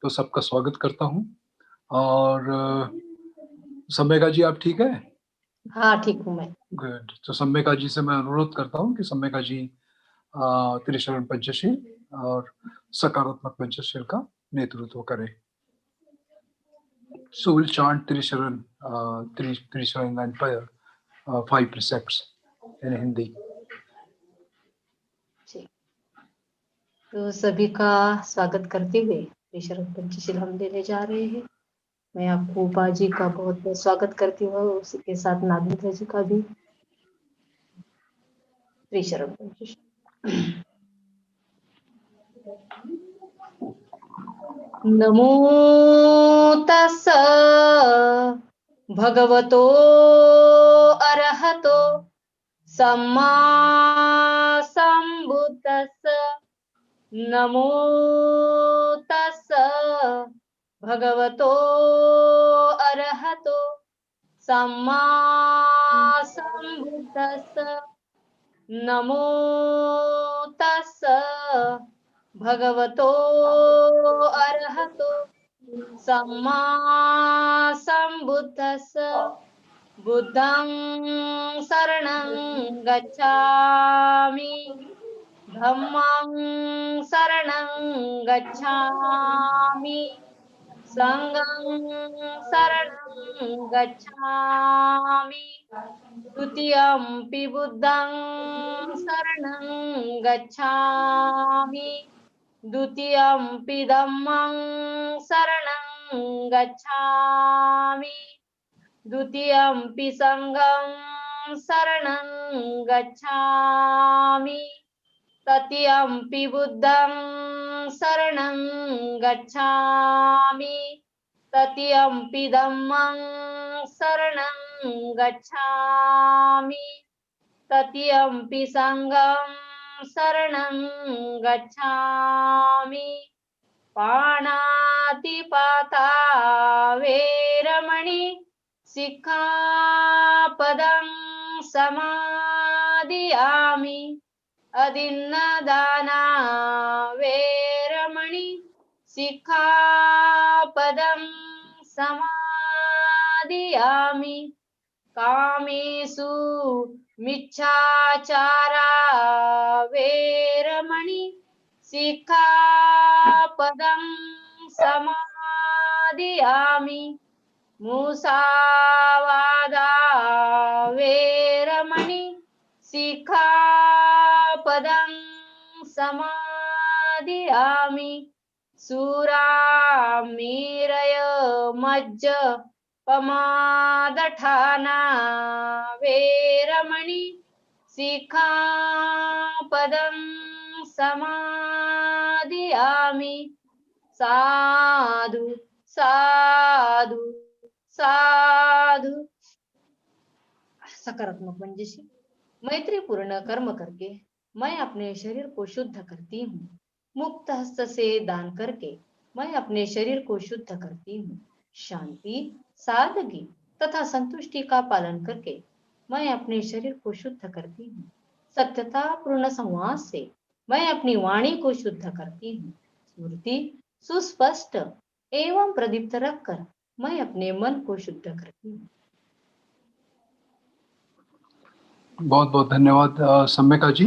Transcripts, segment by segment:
तो सबका स्वागत करता हूँ। और सम्यका जी, आप ठीक है? हाँ, ठीक हूँ मैं। गुड। तो सम्यका जी से मैं अनुरोध करता हूँ कि सम्यका जी त्रिशरण पंचशील और सकारात्मक पंचशील का नेतृत्व करें। So we'll chant Trisharan, Trisharan Empire, 5 precepts in Hindi. तो सभी का स्वागत करते हुए त्रिशरण पंचशील हम लेने जा रहे हैं। मैं अकूपा जी का बहुत बहुत स्वागत करती हूँ, उसी के साथ नागेंद्र जी का भी। त्रिशरण पंचशील। नमो तस्स भगवतो अरहतो सम्मा संबुद्दस्स। नमो तस्स भगवतो अरहतो सम्मा संबुद्दस्स। नमो तस्स भगवतो अरहतो सम्मा संबुद्दस्स। बुद्धं शरणं गच्छामि, धम्मं शरणं गच्छामि, संघं शरणं गच्छामि। द्वितीयंपि बुद्धं शरणं गच्छामि, द्वितीयंपि धम्मं शरणं गच्छामि, द्वितीयंपि संघं शरणं गच्छामि, तृतीयंपि बुद्धं शरणं गच्छामि, तृतीयंपि धम्मं शरणं गच्छामि, तृतीयंपि संघं शरणं गच्छामि। पाणातिपाता वेरमणि सिक्खापदं समादियामि। अदिन्नदाना वेरमणि सिक्खापदं समादियामि। कामेषु मिच्छाचारा वेरमणि सिक्खापदं समादियामि। मुसावादा वेरमणि सिक्खापदं समादियामि। सुरामेरय मज्ज पमादठाना वेरमणि सिक्खापदं समादियामि। साधु साधु साधु। सकारात्मक पंचशील। मैत्रीपूर्ण कर्म करके मैं अपने शरीर को शुद्ध करती हूँ। मुक्त हस्त से दान करके मैं अपने शरीर को शुद्ध करती हूँ। शांति, सादगी तथा संतुष्टि का पालन करके मैं अपने शरीर को शुद्ध करती हूँ। सत्यता पूर्ण संवाद से मैं अपनी वाणी को शुद्ध करती हूँ। स्मृति सुस्पष्ट एवं प्रदीप्त रखकर मैं अपने मन को शुद्ध करती हूँ। बहुत बहुत धन्यवाद सम्यका जी।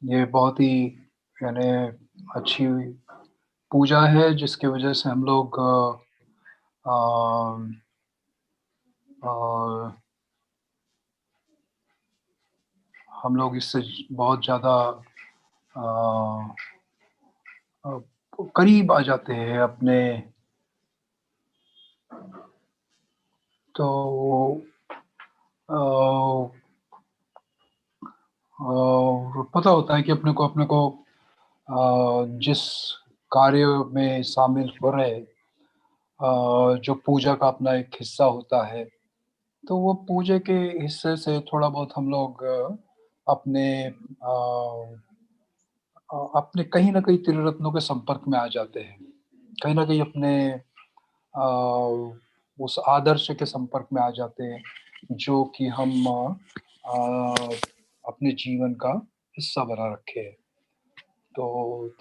ये बहुत ही यानी अच्छी पूजा है, जिसकी वजह से हम लोग इससे बहुत ज़्यादा करीब आ जाते हैं अपने। तो पता होता है कि अपने को जिस कार्य में शामिल हो रहे, जो पूजा का अपना एक हिस्सा होता है, तो वो पूजा के हिस्से से थोड़ा बहुत हम लोग अपने कहीं ना कहीं त्रिरत्नों के संपर्क में आ जाते हैं, कहीं ना कहीं अपने उस आदर्श के संपर्क में आ जाते हैं जो कि हम अपने जीवन का हिस्सा बना रखे हैं। तो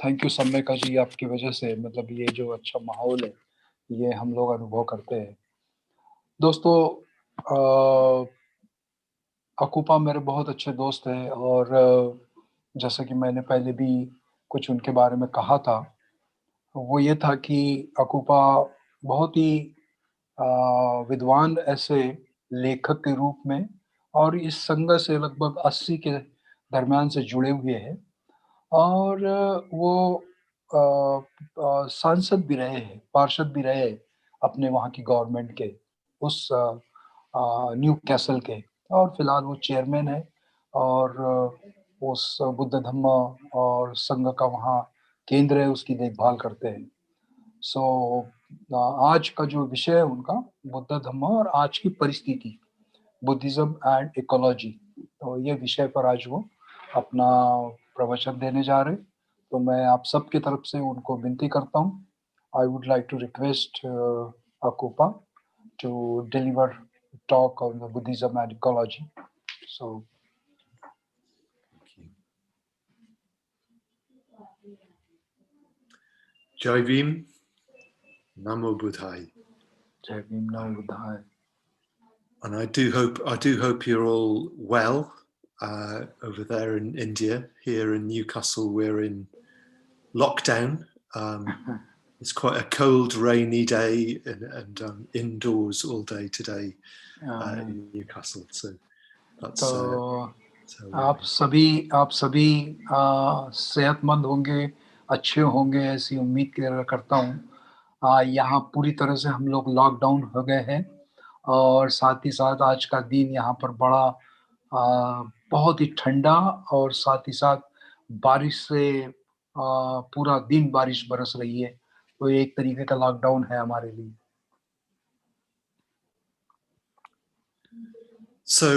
थैंक यू सम्मेका जी, आपकी वजह से मतलब ये जो अच्छा माहौल है ये हम लोग अनुभव करते हैं। दोस्तों, अकूपा मेरे बहुत अच्छे दोस्त हैं और जैसा कि मैंने पहले भी कुछ उनके बारे में कहा था, वो ये था कि अकूपा बहुत ही अ, विद्वान ऐसे लेखक के रूप में और इस संघ से लगभग 80 के दरमियान से जुड़े हुए हैं और वो सांसद भी रहे हैं, पार्षद भी रहे अपने वहाँ की गवर्नमेंट के, उस न्यू कैसल के, और फिलहाल वो चेयरमैन है और उस बुद्ध धम्म और संघ का वहाँ केंद्र है, उसकी देखभाल करते हैं। सो आज का जो विषय है उनका बुद्ध धम्म और आज की परिस्थिति, बुद्धिज्म एंड इकोलॉजी, तो ये विषय पर आज वो अपना प्रवचन देने जा रहे। तो मैं आप सबकी तरफ से उनको विनती करता हूँ, I would like to request अकूपा to deliver talk on the Buddhism and ecology. So, Thank you. Jai Bhim, Namo Buddhaya. Jai Bhim, Namo Buddhaya. And I do hope you're all well over there in India. Here in Newcastle, we're in lockdown. It's quite a cold, rainy day, and indoors all day today in Newcastle. So that's. तो आप सभी सेहतमंद होंगे, अच्छे होंगे, ऐसी उम्मीद करता हूँ। यहाँ पूरी तरह से हम लोग लॉकडाउन हो गए हैं और साथ ही साथ आज का दिन यहाँ पर बड़ा बहुत ही ठंडा और साथ ही साथ बारिश से पूरा दिन बारिश बरस रही है, तो एक तरीके का लॉकडाउन है हमारे लिए। So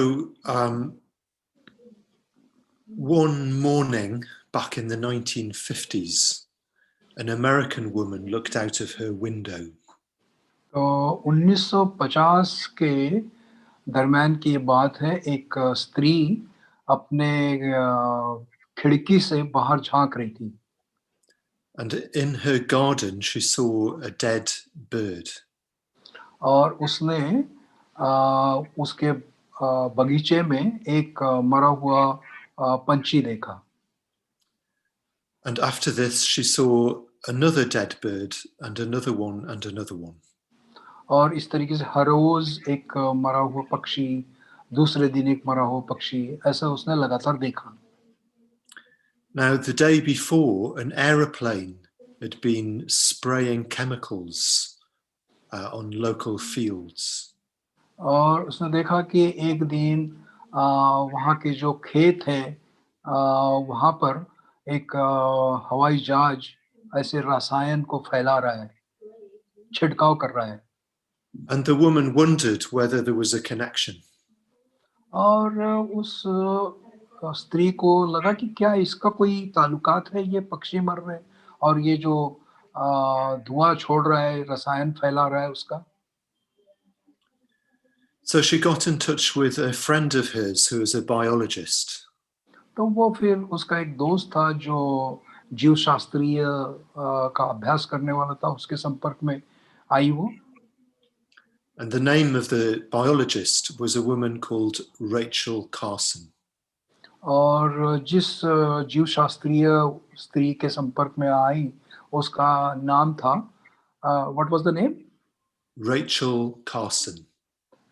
one morning back in the 1950s, an American woman looked out of her window. तो 1950 के दरमियान की बात है, एक स्त्री अपने खिड़की से बाहर झांक रही थी And in her garden, she saw a dead bird. और उसने उसके बगीचे में एक मरा हुआ पंछी देखा And after this, she saw another dead bird and another one and another one. और इस तरीके से हर रोज एक मरा हुआ पक्षी, दूसरे दिन एक मरा हुआ पक्षी, ऐसा उसने लगातार देखा। Now, the day before, an aeroplane had been spraying chemicals on local fields. और उसने देखा कि एक दिन वहाँ के जो खेत है वहाँ पर एक हवाई जहाज ऐसे रसायन को फैला रहा है, छिड़काव कर रहा है। And the woman wondered whether there was a connection. और उस स्त्री को लगा कि क्या इसका कोई ताल्लुकात है, ये पक्षी मर रहे हैं और ये जो धुआं छोड़ रहा है, रसायन फैला रहा है उसका। So she got in touch with a friend of hers who is a biologist. तो वो फिर उसका एक दोस्त था जो जीव शास्त्रीय का अभ्यास करने वाला था, उसके संपर्क में आई वो। And the name of the biologist was a woman called Rachel Carson. और जिस जीव शास्त्रीय स्त्री के संपर्क में आई उसका नाम था, what was the name? Rachel Carson.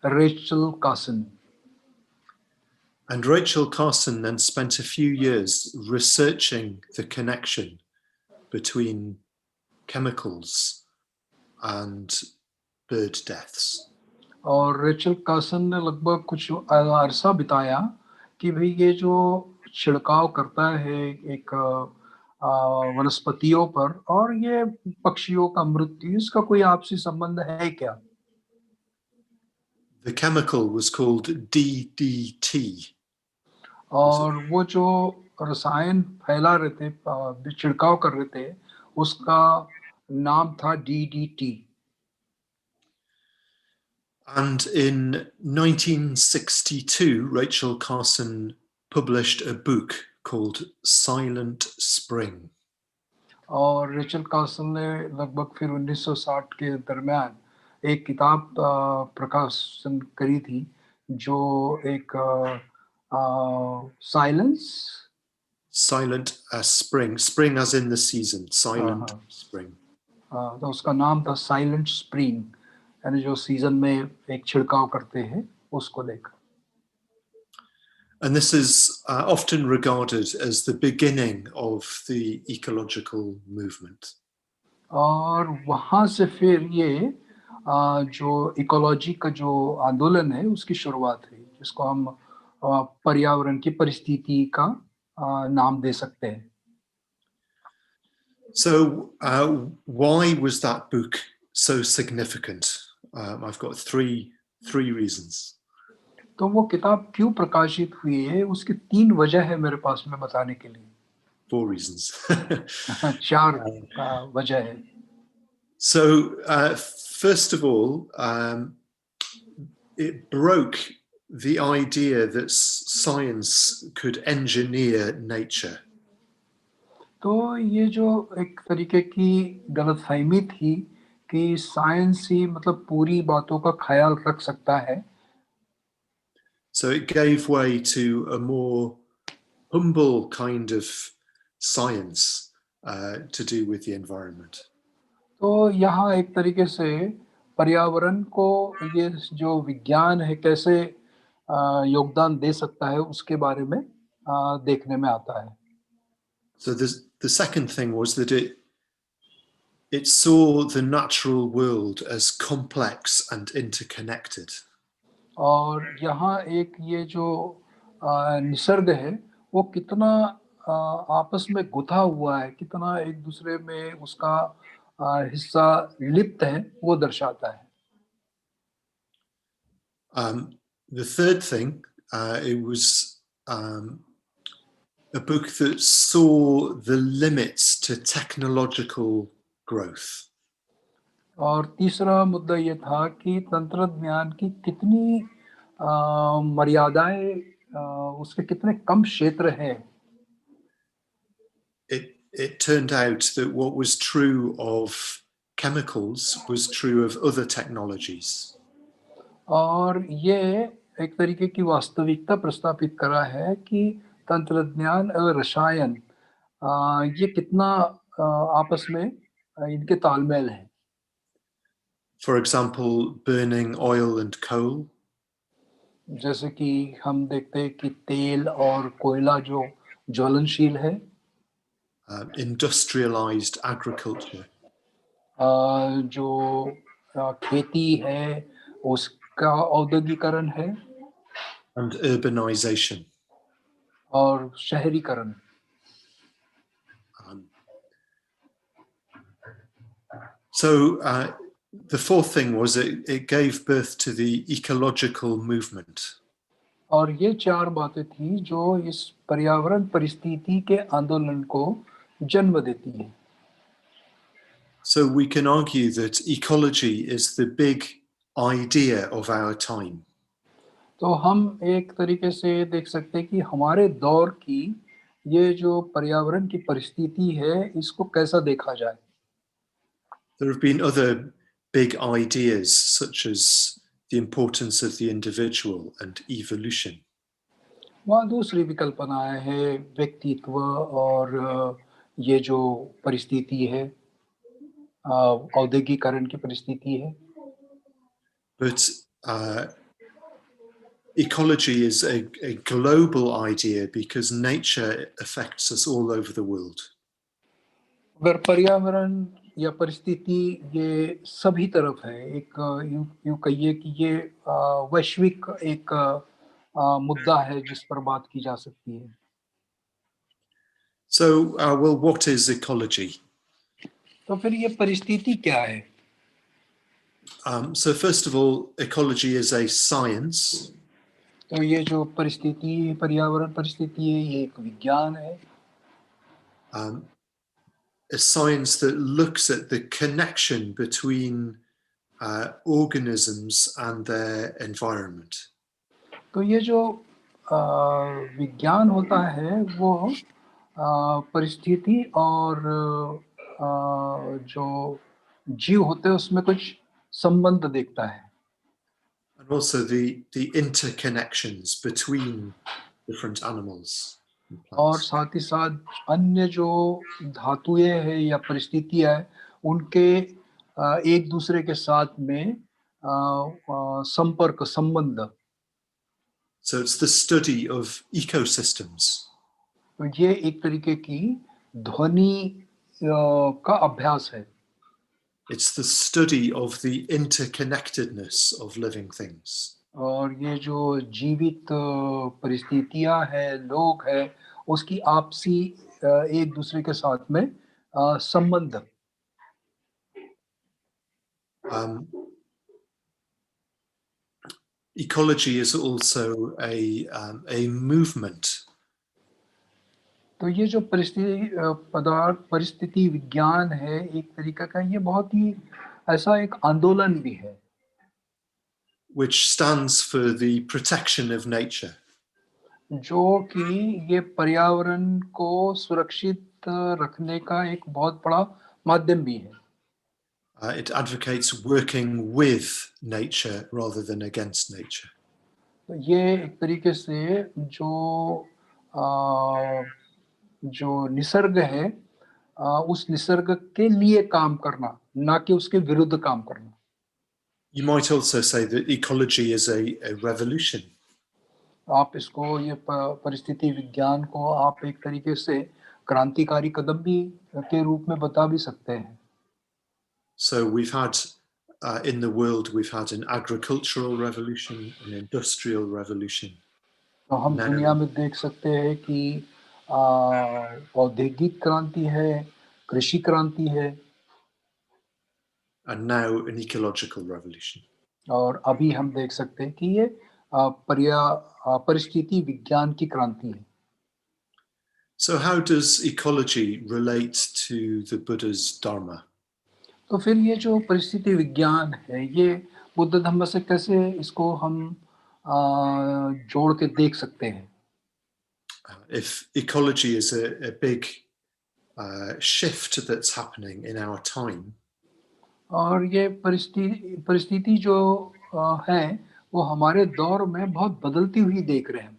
Rachel Carson. And Rachel Carson then spent a few years researching the connection between chemicals and bird deaths. और रेचल कार्सन ने लगभग कुछ अरसा बिताया कि भाई ये जो छिड़काव करता है एक वनस्पतियों पर और ये पक्षियों का मृत्यु, इसका कोई आपसी संबंध है क्या? The chemical was called DDT. और वो जो रसायन फैला रहे थे, छिड़काव कर रहे थे, उसका नाम था DDT। And in 1962, Rachel Carson published a book called Silent Spring. और रेचल कार्सन ने लगभग फिर 1960 के दरमियान एक किताब प्रकाशन करी थी जो एक silence Silent spring as in the season, silent spring. तो उसका नाम था साइलेंट स्प्रिंग, यानी जो सीजन में एक छिड़काव करते हैं उसको लेकर। And this is often regarded as the beginning of the ecological movement. और वहाँ से फिर ये जो इकोलॉजी का जो आंदोलन है उसकी शुरुआत हुई, जिसको हम पर्यावरण की परिस्थिति का नाम दे सकते हैं। So why was that book so significant? I've got three reasons. तो वो किताब क्यों प्रकाशित हुई है, उसकी 3 वजह है मेरे पास में बताने के लिए। 4 reasons. 4 वजह है। So first of all, it broke the idea that science could engineer nature. तो ये जो एक तरीके की गलतफहमी थी कि साइंस ही मतलब पूरी बातों का ख्याल रख सकता है, So it gave way to a more humble kind of science to do with the environment. तो यहाँ एक तरीके से पर्यावरण को ये जो विज्ञान है कैसे योगदान दे सकता है उसके बारे में देखने में आता है। So the second thing was that it saw the natural world as complex and interconnected. और यहाँ एक ये जो निसर्ग है वो कितना आपस में गुथा हुआ है, कितना एक दूसरे में उसका हिस्सा लिप्त है, वो दर्शाता है। The third thing, it was a book that saw the limits to technological growth. और तीसरा मुद्दा ये था कि तंत्रज्ञान की कितनी मर्यादाएं, उसके कितने कम क्षेत्र हैं। It turned out that what was true of chemicals was true of other technologies. और ये एक तरीके की वास्तविकता प्रस्तापित करा है कि तंत्रज्ञान और रसायन ये कितना आपस में इनके तालमेल है। For example, burning oil and coal. जैसे कि हम देखते हैं कि तेल और कोयला जो ज्वलनशील है, Industrialized agriculture. जो खेती है उसका औद्योगिकरण है, And urbanization. और शहरीकरण। So the fourth thing was it gave birth to the ecological movement. और ये 4 बातें थी जो इस पर्यावरण परिस्थिति के आंदोलन को जन्म देती है। So we can argue that ecology is the big idea of our time. तो हम एक तरीके से देख सकते हैं कि हमारे दौर की ये जो पर्यावरण की परिस्थिति है इसको कैसा देखा जाए। There have been other big ideas such as the importance of the individual and evolution. वहाँ दूसरी विकल्पनाएं हैं, व्यक्तित्व और ये जो परिस्थिति है, औद्योगिकरण की परिस्थिति है। But ecology is a global idea because nature affects us all over the world. अगर पर्यावरण या परिस्थिति ये सभी तरफ है, एक यूं कहिए कि ये वैश्विक एक मुद्दा है जिस पर बात की जा सकती है। So, well, what is ecology? तो फिर ये परिस्थिति क्या है? So first of all, ecology is a science. तो ये जो परिस्थिति, पर्यावरण परिस्थिति है, ये एक विज्ञान है। A science that looks at the connection between organisms and their environment. तो ये जो विज्ञान होता है वो परिस्थिति और जो जीव होते हैं उसमें कुछ संबंध देखता है and also the interconnections between different animals and और plants. साथ ही साथ अन्य जो धातुएं हैं या परिस्थितियां हैं उनके एक दूसरे के साथ में संपर्क संबंध So it's the study of ecosystems. तो ये एक तरीके की ध्वनि का अभ्यास है It's the study of the interconnectedness of living things. और ये जो जीवित परिस्थितियां हैं लोग हैं उसकी आपसी एक दूसरे के साथ में संबंध Ecology is also a movement. तो ये जो परिस्थिति विज्ञान है एक तरीका का ये बहुत ही ऐसा एक आंदोलन भी है Which stands for the protection of nature. जो कि ये पर्यावरण को सुरक्षित रखने का एक बहुत बड़ा माध्यम भी है It advocates working with nature rather than against nature. तो ये एक तरीके से जो निसर्ग है उस निसर्ग के लिए काम करना ना कि उसके विरुद्ध काम करना You might also say that ecology is a revolution. आप इसको ये परिस्थिति विज्ञान को आप एक तरीके से क्रांतिकारी कदम भी के रूप में बता भी सकते हैं So we've had in the world we've had an agricultural revolution, an industrial revolution. तो हम दुनिया में देख सकते हैं कि औद्योगिक क्रांति है कृषि क्रांति है And now an ecological revolution. और अभी हम देख सकते हैं कि ये परिस्थिति विज्ञान की क्रांति है So how does ecology relate to the Buddha's Dharma? तो फिर ये जो परिस्थिति विज्ञान है ये बुद्ध धम्म से कैसे इसको हम जोड़ के देख सकते हैं If ecology is a big shift that's happening in our time, और ये परिस्थिति जो है वो हमारे दौर में बहुत बदलती हुई देख रहे हैं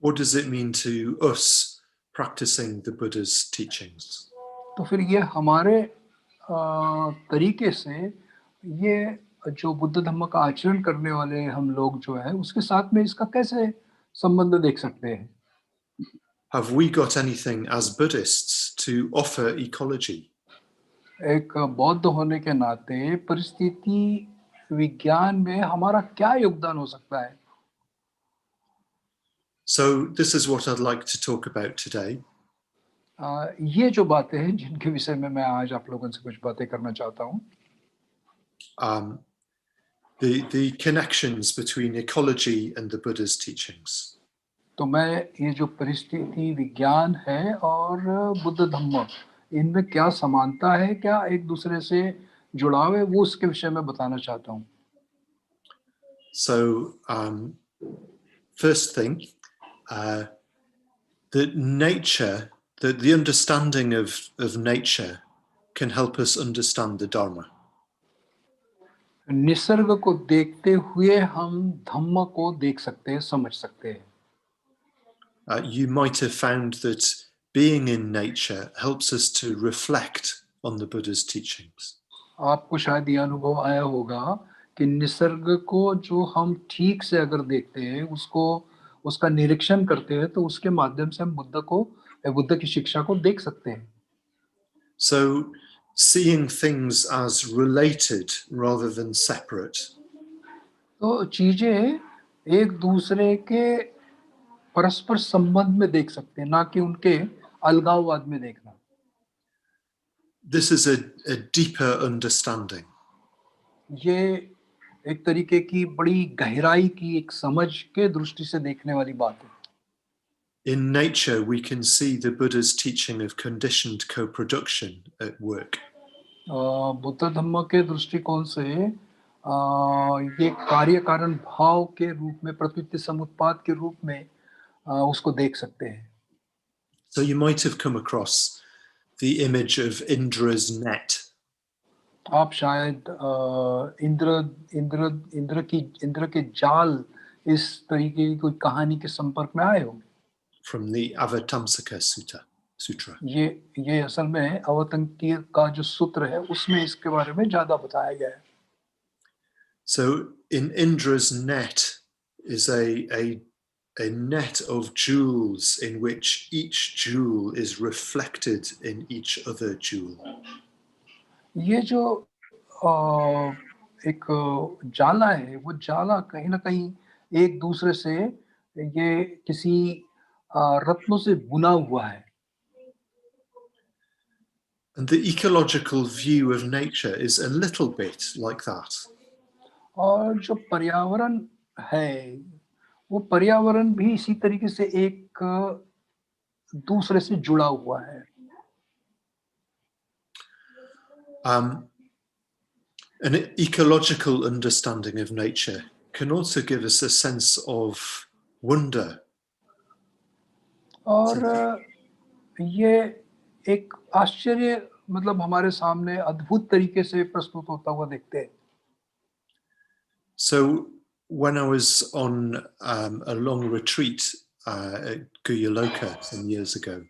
what does it mean to us practicing the Buddha's teachings? तो फिर ये हमारे तरीके से ये जो बुद्ध धम्म का आचरण करने वाले हम लोग जो है उसके साथ में इसका कैसे संबंध देख सकते हैं Have we got anything as Buddhists to offer ecology? एक बौद्ध होने के नाते परिस्थिति विज्ञान में हमारा क्या योगदान हो सकता है So this is what I'd like to talk about today. ये जो बातें हैं जिनके विषय में मैं आज आप लोगों से कुछ बातें करना चाहता हूँ The connections between ecology and the Buddha's teachings. तो मैं ये जो परिस्थिति विज्ञान है और बुद्ध धम्म इनमें क्या समानता है क्या एक दूसरे से जुड़ाव है वो उसके विषय में बताना चाहता हूँ So first thing, that nature, that the understanding of nature can help us understand the Dharma. Nisarga को देखते हुए हम धम्म को देख सकते हैं समझ सकते हैं You might have found that being in nature helps us to reflect on the Buddha's teachings. आपको शायद ये अनुभव आया होगा कि निसर्ग को जो हम ठीक से अगर देखते हैं उसको उसका निरीक्षण करते हैं तो उसके माध्यम से हम बुद्ध की शिक्षा को देख सकते हैं So seeing things as related rather than separate. तो चीजें एक दूसरे के परस्पर संबंध में देख सकते हैं ना कि उनके अलगाववाद में देखना This is a deeper understanding. ये एक तरीके की बड़ी गहराई की एक समझ के दृष्टि से देखने वाली बात है In nature, we can see the Buddha's teaching of conditioned co-production at work. Buddha Dhamma के दृष्टिकोण से ये कार्य कारण भाव के रूप में प्रकृति समुत्पाद के रूप में उसको देख सकते हैं So you might have come across the image of Indra's net आप शायद इंद्र इंद्र इंद्र के जाल इस तरीके की कोई कहानी के संपर्क में आए हो। from the Avatamsaka Sutra. ये असल में अवतंकी का जो सूत्र है उसमें इसके बारे में ज्यादा बताया गया है। So in Indra's net is a net of jewels in which each jewel is reflected in each other jewel. ये जो एक जाला है वो जाला कहीं ना कहीं एक दूसरे से ये किसी रत्नों से बुना हुआ है। And the ecological view of nature is a little bit like that. और जो पर्यावरण है वो पर्यावरण भी इसी तरीके से एक दूसरे से जुड़ा हुआ है। An ecological understanding of nature can also give us a sense of wonder. और ये एक आश्चर्य मतलब हमारे सामने अद्भुत तरीके से प्रस्तुत होता हुआ देखते हैं। So when I was on a long retreat at NAGALOKA some years ago,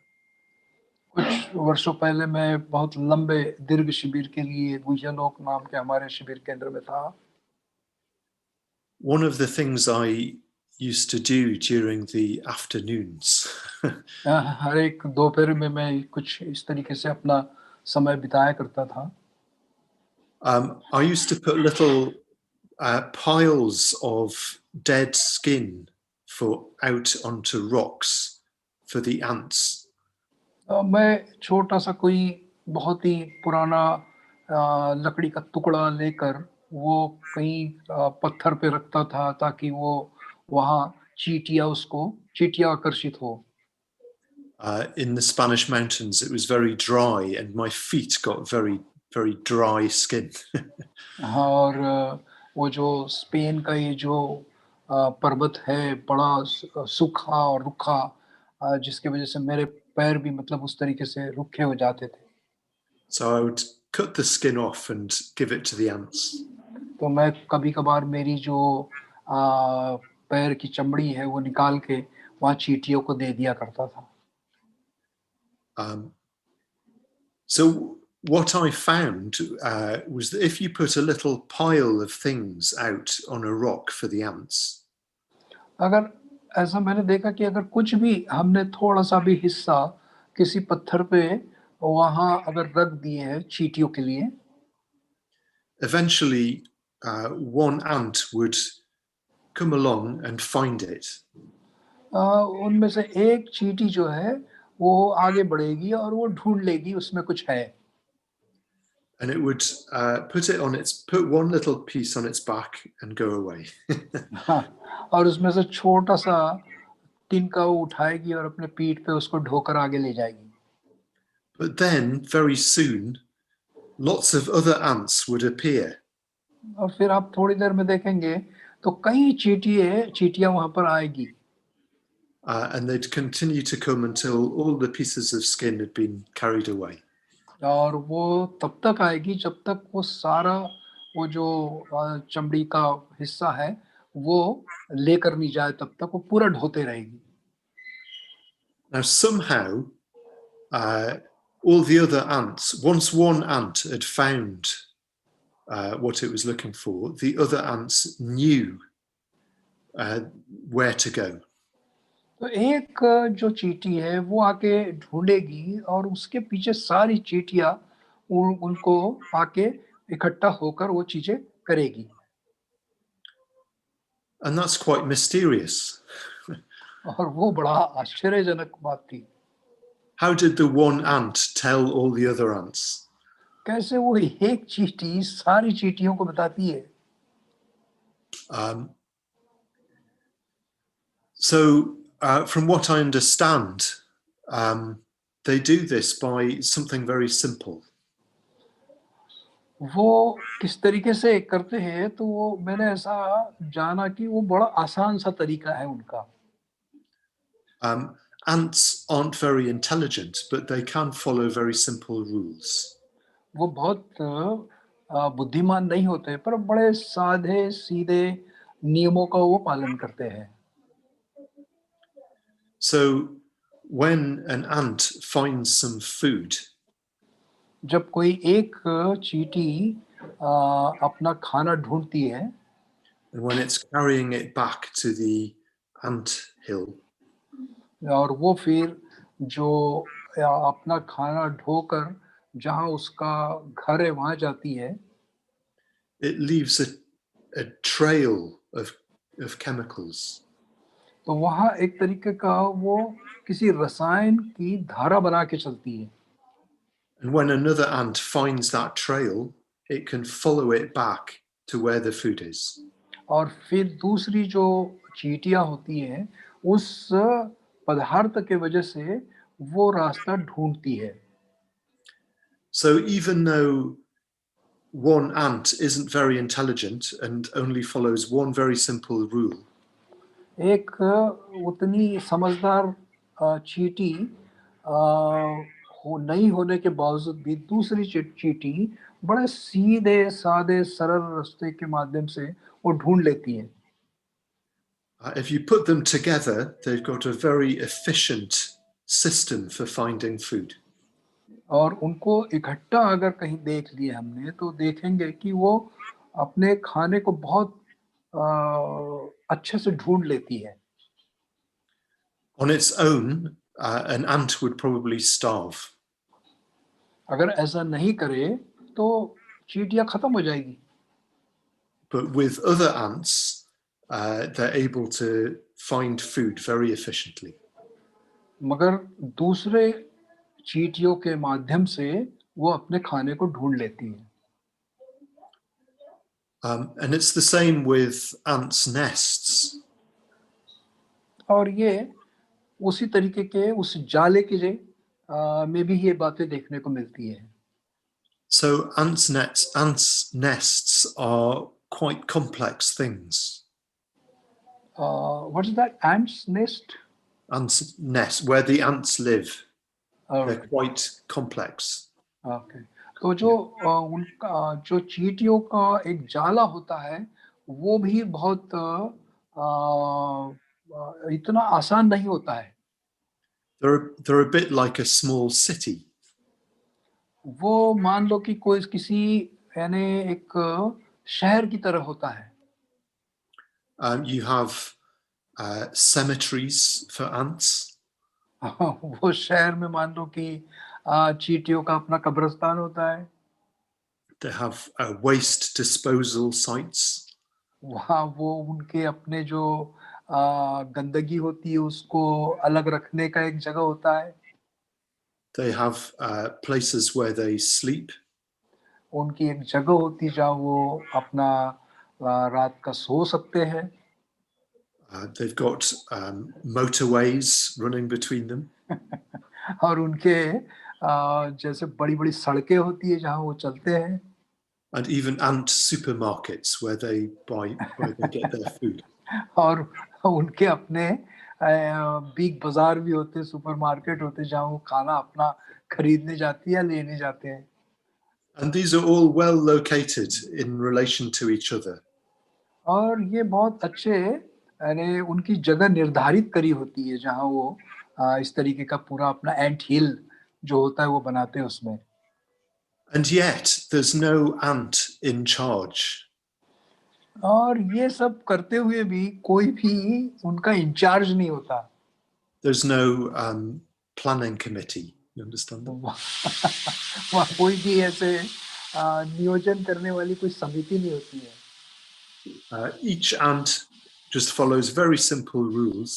कुछ वर्षों पहले मैं बहुत लंबे दीर्घ शिविर के लिए गुह्यलोक नाम के हमारे शिविर केंद्र में था। one of the things I used to do during the afternoons हर एक दोपहर में मैं कुछ इस तरीके से अपना समय बिताया करता था। I used to put little piles of dead skin for out onto rocks for the ants. मैं छोटा सा कोई बहुत ही पुराना लकड़ी का टुकड़ा लेकर वो कहीं पत्थर पे रखता था ताकि वो वहाँ चींटियाँ आकर्षित हो। In the Spanish mountains, it was very dry, and my feet got very, very dry skin. हाँ, और वो जो स्पेन का ये जो पर्वत है बड़ा सूखा और रुखा जिसकी वजह से मेरे पैर भी मतलब उस तरीके से रुखे हो जाते थे। So I would cut the skin off and give it to the ants. तो मैं कभी-कभार मेरी जो पैर की चमड़ी है वो निकाल के वहाँ चींटियों को दे दिया करता था। So what I found was that if you put a little pile of things out on a rock for the ants, अगर ऐसा मैंने देखा कि अगर कुछ भी हमने थोड़ा-सा भी हिस्सा किसी पत्थर पे वहाँ अगर रख दिए हैं चींटियों के लिए, eventually one ant would come along and find it. उनमें से एक चींटी जो है वो आगे बढ़ेगी और वो ढूंढ लेगी उसमें कुछ है। And it would put one little piece on its back and go away. हाँ, और उसमें से छोटा-सा तिनका वो उठाएगी और अपने पीठ पे उसको ढोकर आगे ले जाएगी। But then very soon, lots of other ants would appear. और फिर आप थोड़ी देर में देखेंगे तो कई चींटियाँ वहाँ पर आएगी। And they'd continue to come until all the pieces of skin had been carried away. और वो तब तक आएगी जब तक वो सारा वो जो चमड़ी का हिस्सा है वो लेकर नहीं जाए, तब तक वो पूरा ढोते रहेगी। Now somehow, all the other ants, once one ant had found what it was looking for, the other ants knew where to go. तो एक जो चींटी है वो आके ढूंढेगी और उसके पीछे सारी चींटियाँ उनको आके इकट्ठा होकर वो चीजें करेगी। And that's quite mysterious. और वो बड़ा आश्चर्यजनक बात थी। How did the one ant tell all the other ants? कैसे वो एक चींटी सारी चींटियों को बताती है। So from what I understand, they do this by something very simple. वो किस तरीके से करते हैं तो वो मैंने ऐसा जाना कि वो बड़ा आसान सा तरीका है उनका। Ants aren't very intelligent, but they can follow very simple rules. वो बहुत बुद्धिमान नहीं होते, पर बड़े साधे सीधे नियमों का वो पालन करते हैं। So when an ant finds some food, जब कोई एक चींटी अपना खाना ढूंढती है, and when it's carrying it back to the ant hill, और वो फिर जो अपना खाना ढोकर जहाँ उसका घर है वहां जाती है, it leaves a trail of chemicals. तो वहाँ एक तरीके का वो किसी रसायन की धारा बना के चलती है। And when another ant finds that trail, it can follow it back to where the food is. और फिर दूसरी जो चींटियां होती हैं, उस पदार्थ के वजह से वो रास्ता ढूंढती है। So even though one ant isn't very intelligent and only follows one very simple rule, एक उतनी समझदार चींटी नहीं होने के बावजूद भी दूसरी चींटी बड़े सीधे साधे सरल रास्ते के माध्यम से वो ढूंढ लेती है। if you put them together, they've got a very efficient system for finding food. और उनको इकट्ठा अगर कहीं देख लिया हमने, तो देखेंगे कि वो अपने खाने को बहुत अच्छे से ढूंढ लेती है। On its own, an ant would probably starve. अगर ऐसा नहीं करे तो चींटियां खत्म हो जाएगी। But with other ants, they're able to find food very efficiently. मगर दूसरे चींटियों के माध्यम से वो अपने खाने को ढूंढ लेती है। And it's the same with ants' nests. और ये उसी तरीके के उस जाले के में भी ये बातें देखने को मिलती है। So ants' nests are quite complex things. What is that? Ants nest? Ants' nest, where the ants live, they're Okay. quite complex. Okay. तो जो उनका जो चींटियों का एक जाला होता है, वो भी बहुत इतना आसान नहीं होता है। They're a bit like a small city. वो मान लो कि कोई किसी यानी एक शहर की तरह होता है। You have cemeteries for ants. वो शहर में मान लो कि चींटियों का अपना कब्रिस्तान होता है। They have waste disposal sites. वहाँ वो उनके अपने जो गंदगी होती है उसको अलग रखने का एक जगह होता है। They have places where they sleep. उनकी एक जगह होती है जहाँ वो अपना रात का सो सकते हैं। They've got motorways running between them. और उनके जैसे बड़ी-बड़ी सड़कें होती है जहाँ वो चलते हैं। And even ant supermarkets where they get their food. और उनके अपने बिग बाजार भी होते हैं, सुपरमार्केट होते हैं जहाँ वो खाना अपना खरीदने जाती है या लेने जाते हैं। And these are all well located in relation to each other. और ये बहुत अच्छे यानी उनकी जगह निर्धारित करी होती है जहाँ वो इस तरीके का पूरा अपना एंट हिल जो होता है वो बनाते हैं उसमें। And yet there's no ant in charge. और ये सब करते हुए भी कोई भी उनका इंचार्ज नहीं होता। There's no planning committee. You understand that? वहाँ कोई भी ऐसे नियोजन करने वाली कोई समिति नहीं होती है। Each ant just follows very simple rules.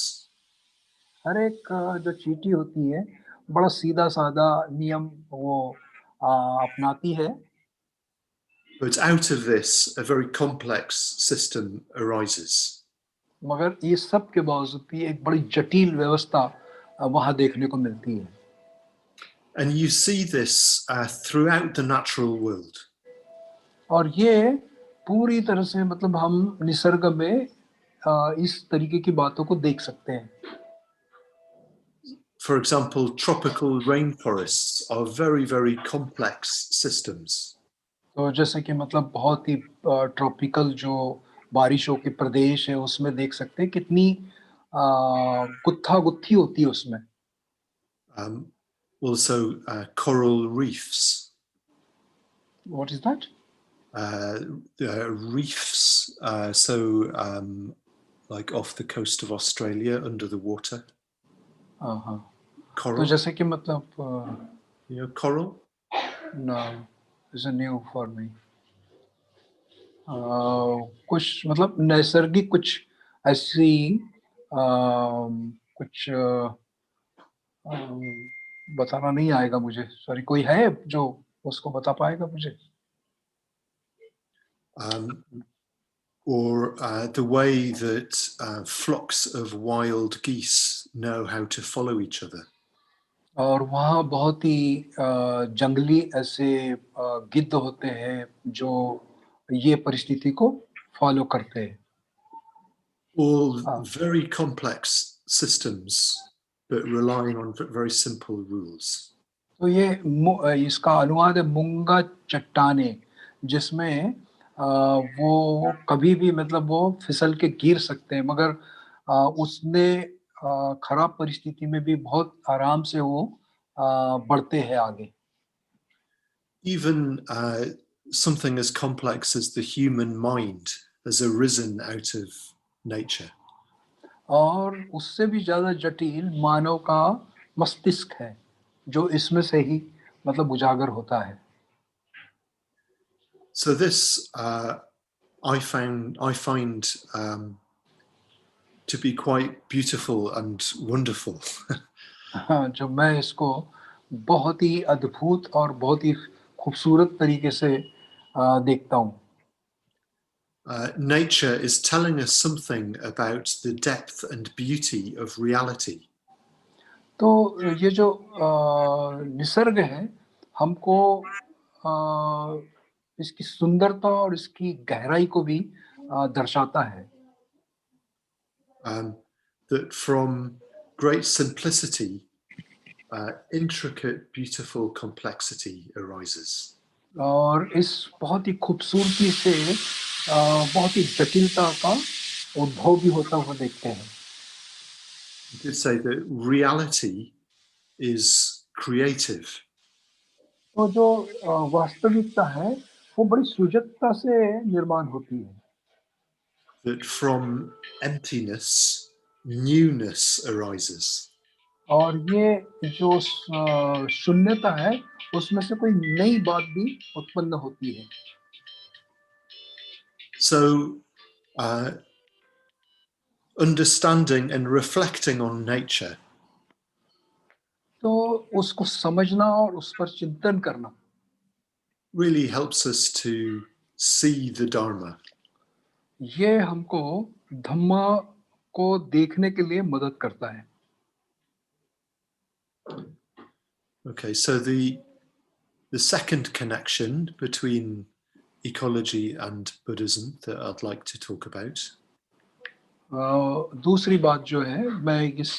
हर एक जो चींटी होती है बड़ा सीधा साधा नियम वो अपनाती है। But out of this, a very complex system arises. मगर ये सब के बावजूद भी एक बड़ी जटिल व्यवस्था वहाँ देखने को मिलती है। And you see this throughout the natural world. और ये पूरी तरह से मतलब हम निसर्ग में इस तरीके की बातों को देख सकते हैं। For example, tropical rainforests are very, very complex systems. तो जैसे कि मतलब बहुत ही ट्रॉपिकल जो बारिशों के प्रदेश है उसमें देख सकते हैं कितनी गुत्था गुत्थी होती है उसमें. Also, coral reefs. What is that? Reefs, like off the coast of Australia, under the water. हाँ. तो Coral, जैसे कि मतलब you know, coral. no, is a new for me. कुछ मतलब नैसर्गिक कुछ ऐसी कुछ बताना नहीं आएगा मुझे. सॉरी, कोई है जो उसको बता पाएगा मुझे? Or the way that flocks of wild geese know how to follow each other. और वहाँ बहुत ही जंगली ऐसे गिद्ध होते हैं जो ये परिस्थिति को फॉलो करते हैं. All हाँ. very complex systems, but relying on very simple rules. तो ये इसका अनुवाद है मूंगा चट्टाने, जिसमें वो कभी भी मतलब वो फिसल के गिर सकते हैं, मगर उसने खराब परिस्थिति में भी बहुत आराम से वो बढ़ते हैं आगे. Even something as complex as the human mind has arisen out of nature. और उससे भी ज्यादा जटिल मानव का मस्तिष्क है, जो इसमें से ही मतलब उजागर होता है. So this I find to be quite beautiful and wonderful. हाँ, जो मैं इसको बहुत ही अद्भुत और बहुत ही खूबसूरत तरीके से देखता हूँ. Nature is telling us something about the depth and beauty of reality. तो ये जो निसर्ग है हमको इसकी सुंदरता और इसकी गहराई को भी दर्शाता है. That from great simplicity, intricate, beautiful complexity arises. और इस बहुत ही खूबसूरती से बहुत ही जटिलता का उद्भव भी होता हुआ देखते हैं. You could say that reality is creative. तो जो वास्तविकता है वो बड़ी सृजनता से निर्माण होती है. That from emptiness, newness arises. और ये जो शून्यता है उसमें से कोई नई बात भी उत्पन्न होती है. So, understanding and reflecting on nature तो उसको समझना और उस पर चिंतन करना really helps us to see the Dharma. ये हमको धम्मा को देखने के लिए मदद करता है. Okay, so the second connection between ecology and Buddhism that I'd like to talk about दूसरी बात जो है मैं इस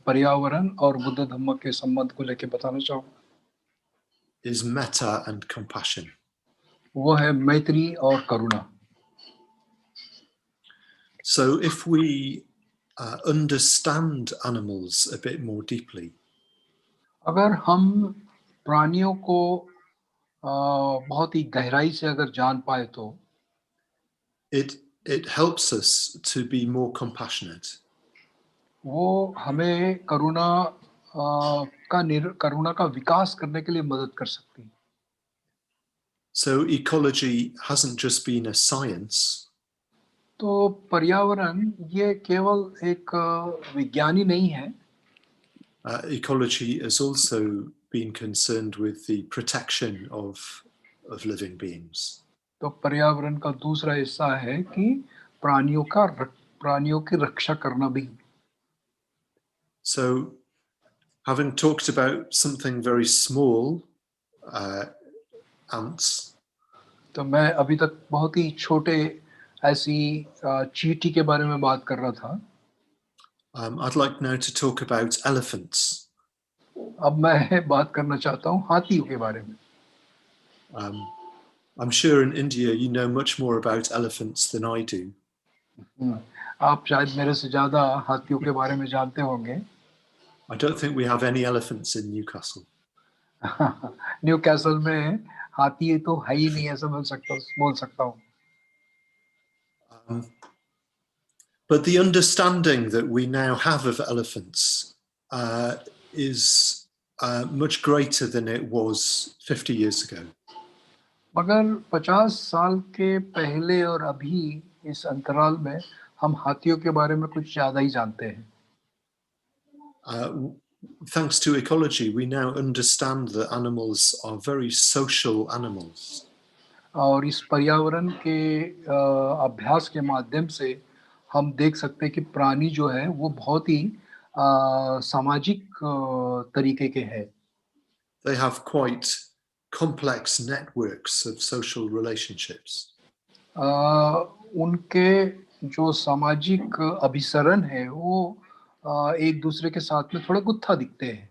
पर्यावरण और बुद्ध धम्म के संबंध को लेकर बताना चाहूँगा is metta and compassion. वो है मैत्री और करुणा. So if we understand animals a bit more deeply, अगर हम प्राणियों को बहुत ही गहराई से अगर जान पाए तो it helps us to be more compassionate. वो हमें करुणा का विकास करने के लिए मदद कर सकती है. So ecology hasn't just been a science, तो पर्यावरण ये केवल एक विज्ञानी नहीं है. ecology has also been concerned with the protection of living beings. तो पर्यावरण का दूसरा हिस्सा है कि प्राणियों की रक्षा करना भी. So, having talked about something very small, ants, तो मैं अभी तक बहुत ही छोटे ऐसी चींटी के बारे में बात कर रहा था. I'd like now to talk about elephants. अब मैं बात करना चाहता हूँ हाथियों के बारे में. I'm sure in India you know much more about elephants than I do. आप शायद मेरे से ज़्यादा हाथियों के बारे में जानते होंगे. I don't think we have any elephants in Newcastle. New castle में हाथी तो है ही नहीं, ऐसा बोल सकता हूँ. But the understanding that we now have of elephants is much greater than it was 50 years ago. मगर 50 साल के पहले और अभी इस अंतराल में हम हाथियों के बारे में कुछ ज़्यादा ही जानते हैं. Thanks to ecology, we now understand that animals are very social animals. और इस पर्यावरण के अभ्यास के माध्यम से हम देख सकते हैं कि प्राणी जो है वो बहुत ही सामाजिक तरीके के हैं. They have quite complex networks of social relationships. उनके जो सामाजिक अभिसरण है वो एक दूसरे के साथ में थोड़े गुत्था दिखते हैं.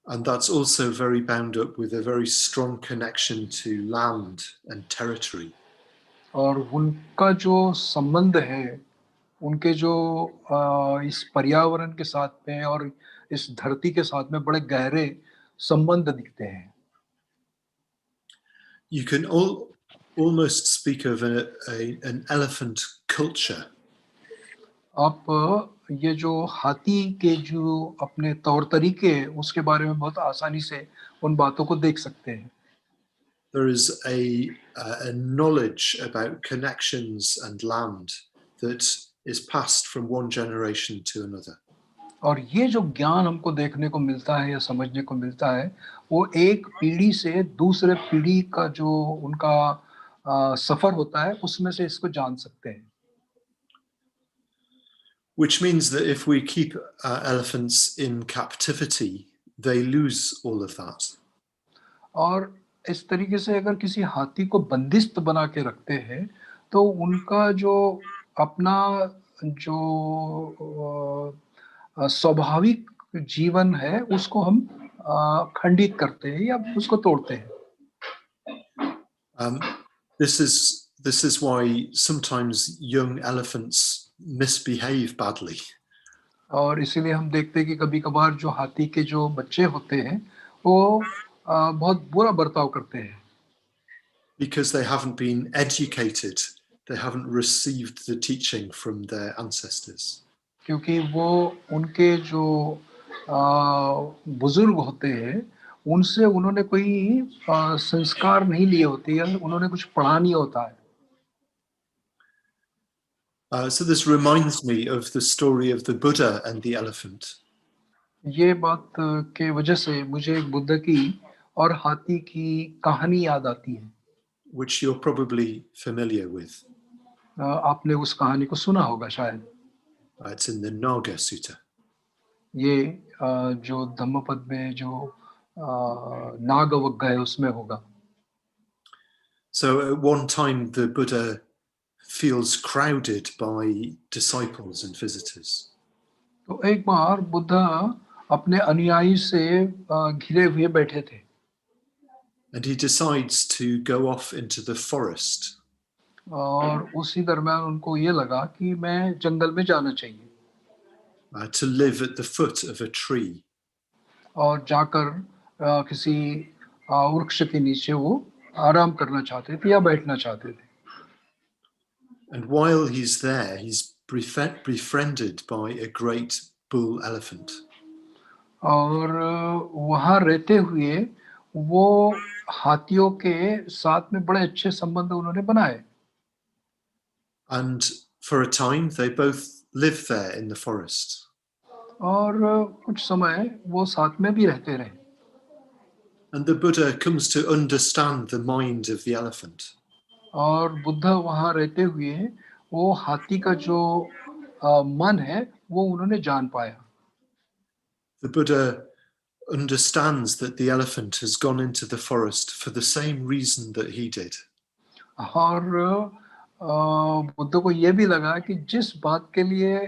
And that's also very bound up with a very strong connection to land and territory. और उनका जो संबंध है, उनके जो इस पर्यावरण के साथ में और इस धरती के साथ में बड़े गहरे संबंध दिखते हैं. You can almost speak of an elephant culture. आप ये जो हाथी के जो अपने तौर तरीके हैं, उसके बारे में बहुत आसानी से उन बातों को देख सकते हैं. There is a knowledge about connections and land that is passed from one generation to another. और ये जो ज्ञान हमको देखने को मिलता है या समझने को मिलता है, वो एक पीढ़ी से दूसरे पीढ़ी का जो उनका सफर होता है, उसमें से इसको जान सकते हैं. Which means that if we keep elephants in captivity, they lose all of that. और इस तरीके से अगर किसी हाथी को बंदिस्त बना के रखते हैं, तो उनका जो अपना जो स्वाभाविक जीवन है, उसको हम खंडित करते हैं या उसको तोड़ते हैं. This is why sometimes young elephants misbehave badly. और इसीलिए हम देखते हैं कि कभी-कभार जो हाथी के जो बच्चे होते हैं, वो बहुत बुरा बर्ताव करते हैं. Because they haven't been educated, they haven't received the teaching from their ancestors. क्योंकि वो उनके जो बुजुर्ग होते हैं, उनसे उन्होंने कोई संस्कार नहीं लिए होते या उन्होंने कुछ पढ़ा नहीं होता है. So this reminds me of the story of the Buddha and the elephant. ये बात के वजह से मुझे बुद्ध की और हाथी की कहानी याद आती है. Which you're probably familiar with. आपने उस कहानी को सुना होगा शायद. It's in the Naga Sutta. ये जो धम्मपद में जो नागवग्गा है उसमें होगा. So at one time the Buddha feels crowded by disciples and visitors. तो एक बार बुद्ध अपने अनुयायी से घिरे हुए बैठे थे. And he decides to go off into the forest. और उसी दरम्यान उनको ये लगा कि मैं जंगल में जाना चाहिए. To live at the foot of a tree. और जाकर किसी वृक्ष के नीचे वो आराम करना चाहते थे या बैठना चाहते थे. And while he's there, he's befriended by a great bull elephant. और वहाँ रहते हुए वो हाथियों के साथ में बड़े अच्छे संबंध उन्होंने बनाए. And for a time they both live there in the forest. और कुछ समय वो साथ में भी रहते रहे. And the Buddha comes to understand the mind of the elephant. और बुद्ध वहाँ रहते हुए वो हाथी का जो मन है वो उन्होंने जान पाया. The Buddha understands that the elephant has gone into the forest for the same reason that he did. और बुद्ध को ये भी लगा कि जिस बात के लिए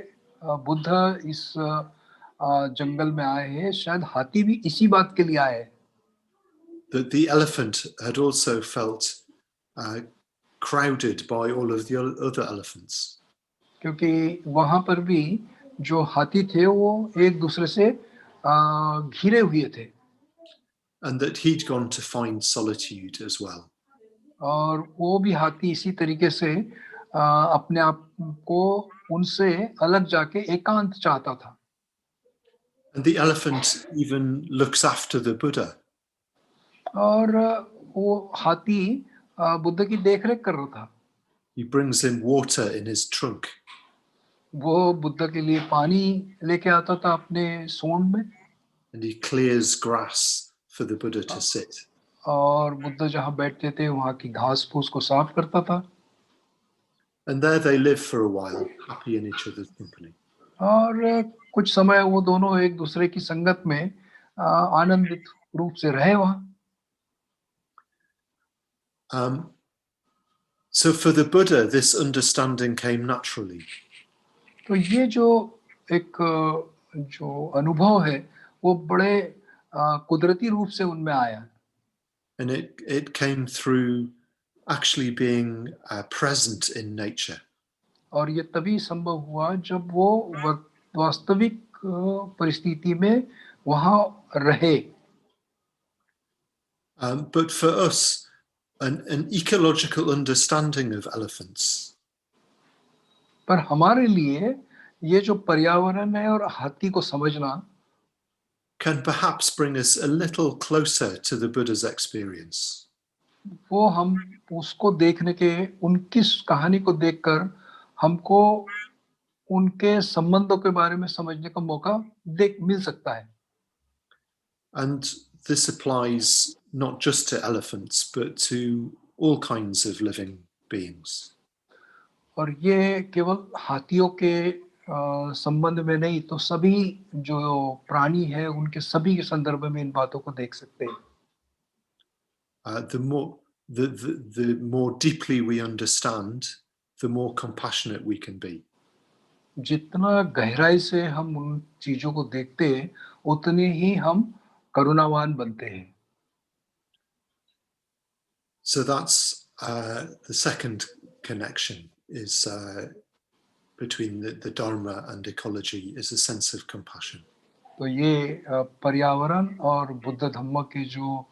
बुद्ध इस जंगल में आए हैं, शायद हाथी भी इसी बात के लिए आए. That the elephant had also felt crowded by all of the other elephants. क्योंकि वहां पर भी जो हाथी थे वो एक दूसरे से घिरे हुए थे And that he'd gone to find solitude as well. और वो भी हाथी इसी तरीके से अपने आप को उनसे अलग जाके एकांत चाहता था And the elephant even looks after the Buddha. और वो हाथी बुद्ध की देखरेख कर रहा था He brings him water in his trunk. वो बुद्ध के लिए पानी लेके आता था अपने सूंड में And he clears grass for the Buddha to sit. और बुद्ध जहाँ बैठते थे वहाँ की घास फूस को साफ करता था And there they live for a while, happy in each other's company. और कुछ समय वो दोनों एक दूसरे की संगत में आनंदित रूप से रहे वहाँ So for the Buddha, this understanding came naturally. तो ये जो एक जो अनुभव है वो बड़े कुदरती रूप से उनमें आया And it came through actually being present in nature. और ये तभी संभव हुआ जब वो वास्तविक परिस्थिति में वहाँ रहे But for us, an ecological understanding of elephants पर हमारे लिए ये जो पर्यावरण है और हाथी को समझना can perhaps bring us a little closer to the Buddha's experience. वो हम उसको देखने के उनकी कहानी को देखकर हमको उनके संबंधों के बारे में समझने का मौका मिल सकता है And this applies not just to elephants, but to all kinds of living beings. और ये केवल हाथियों के संबंध में नहीं तो सभी जो प्राणी है उनके सभी के संदर्भ में इन बातों को देख सकते हैं The more deeply we understand, the more compassionate we can be. जितना गहराई से हम उन चीजों को देखते हैं उतने ही हम करुणावान बनते हैं So that's the second connection is between the Dharma and ecology is a sense of compassion. तो ये पर्यावरण और बुद्ध धम्म के जो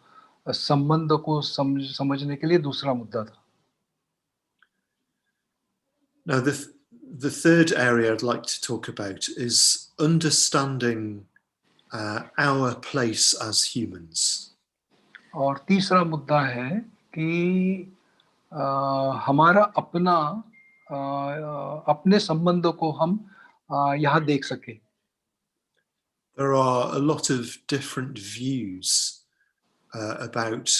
संबंध को समझने के लिए दूसरा मुद्दा था Now the third area I'd like to talk about is understanding our place as humans. और तीसरा मुद्दा है कि हमारा अपने संबंधों को हम यहाँ देख सके There are a lot of different views about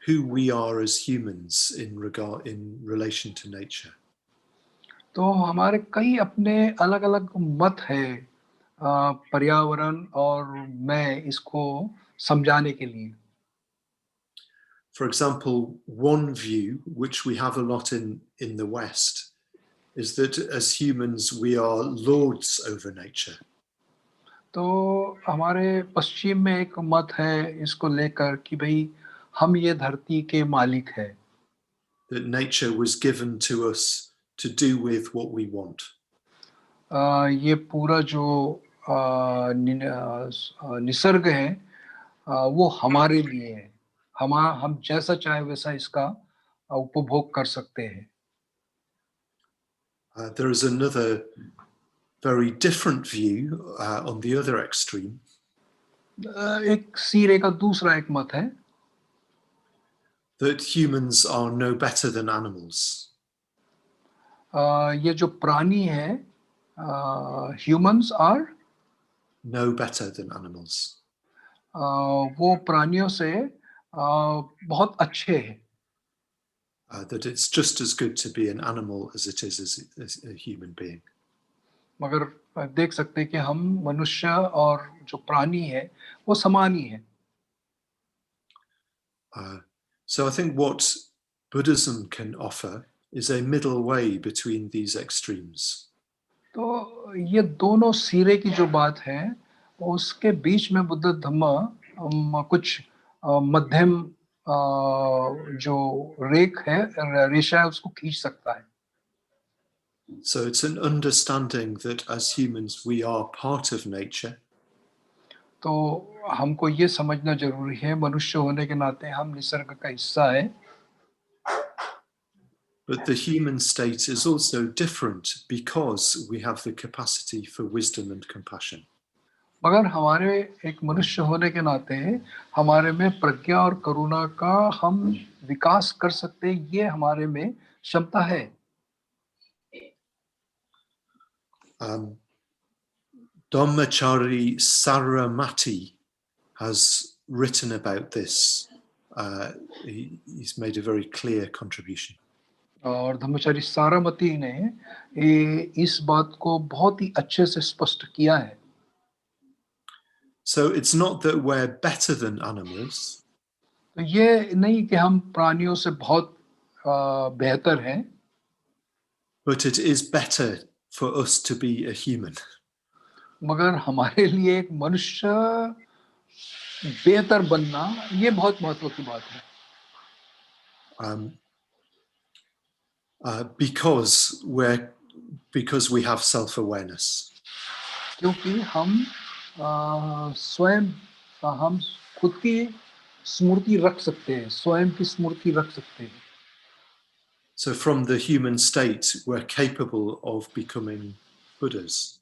who we are as humans in relation to nature. तो हमारे कई अपने अलग अलग मत है पर्यावरण और मैं इसको समझाने के लिए For example, one view which we have a lot in the West is that as humans we are lords over nature. तो हमारे पश्चिम में एक मत है इसको लेकर कि भाई हम ये धरती के मालिक हैं That nature was given to us to do with what we want. ये पूरा जो निसर्ग है वो हमारे लिए है हम जैसा चाहे वैसा इसका उपभोग कर सकते हैं There is another very different view on the other extreme. एक सिरे का दूसरा एक मत है That humans are no better than animals. ये जो प्राणी है humans are No better than animals. वो प्राणियों से बहुत अच्छे हैं That it's just as good to be an animal as it is as a human being. मगर देख सकते हैं कि हम मनुष्य और जो प्राणी है वो समान ही है So I think what Buddhism can offer is a middle way between these extremes. तो ये दोनों सिरे की जो बात है उसके बीच में बुद्ध धम्म कुछ मध्यम जो रेख है, रेशा है, उसको खींच सकता है. So it's an understanding that as humans we are part of nature. तो हमको ये समझना जरूरी है, मनुष्य होने के नाते हम निसर्ग का हिस्सा है. But the human state is also different because we have the capacity for wisdom and compassion. मगर हमारे एक मनुष्य होने के नाते हमारे में प्रज्ञा और करुणा का हम विकास कर सकते हैं, ये हमारे में क्षमता है. Dhammachari Saramati has written about this. He's made a very clear contribution. और धम्मचारी सारामती ने इस बात को बहुत ही अच्छे से स्पष्ट किया है. So it's not that we're better than animals. तो ये नहीं कि हम प्राणियों से बहुत बेहतर हैं, but it is better for us to be a human. मगर हमारे लिए एक मनुष्य बेहतर बनना ये बहुत महत्व की बात है. Because we have self-awareness. क्योंकि हम स्वयं हम खुद की स्मृति रख सकते हैं, स्वयं की स्मृति रख सकते हैं. So from the human state we're capable of becoming Buddhas.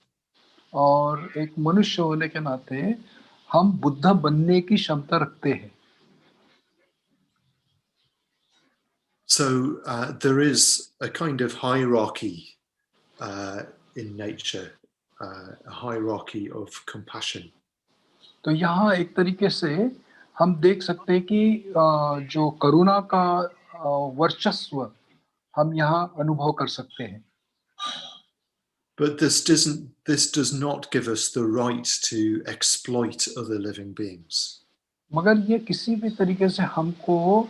और एक मनुष्य होने के नाते हम बुद्ध बनने की क्षमता रखते हैं. So there is a kind of hierarchy in nature, a hierarchy of compassion. तो यहाँ एक तरीके से हम देख सकते हैं कि जो करुणा का वर्चस्व हम यहाँ अनुभव कर सकते हैं. But this does not give us the right to exploit other living beings. मगर ये किसी भी तरीके से हमको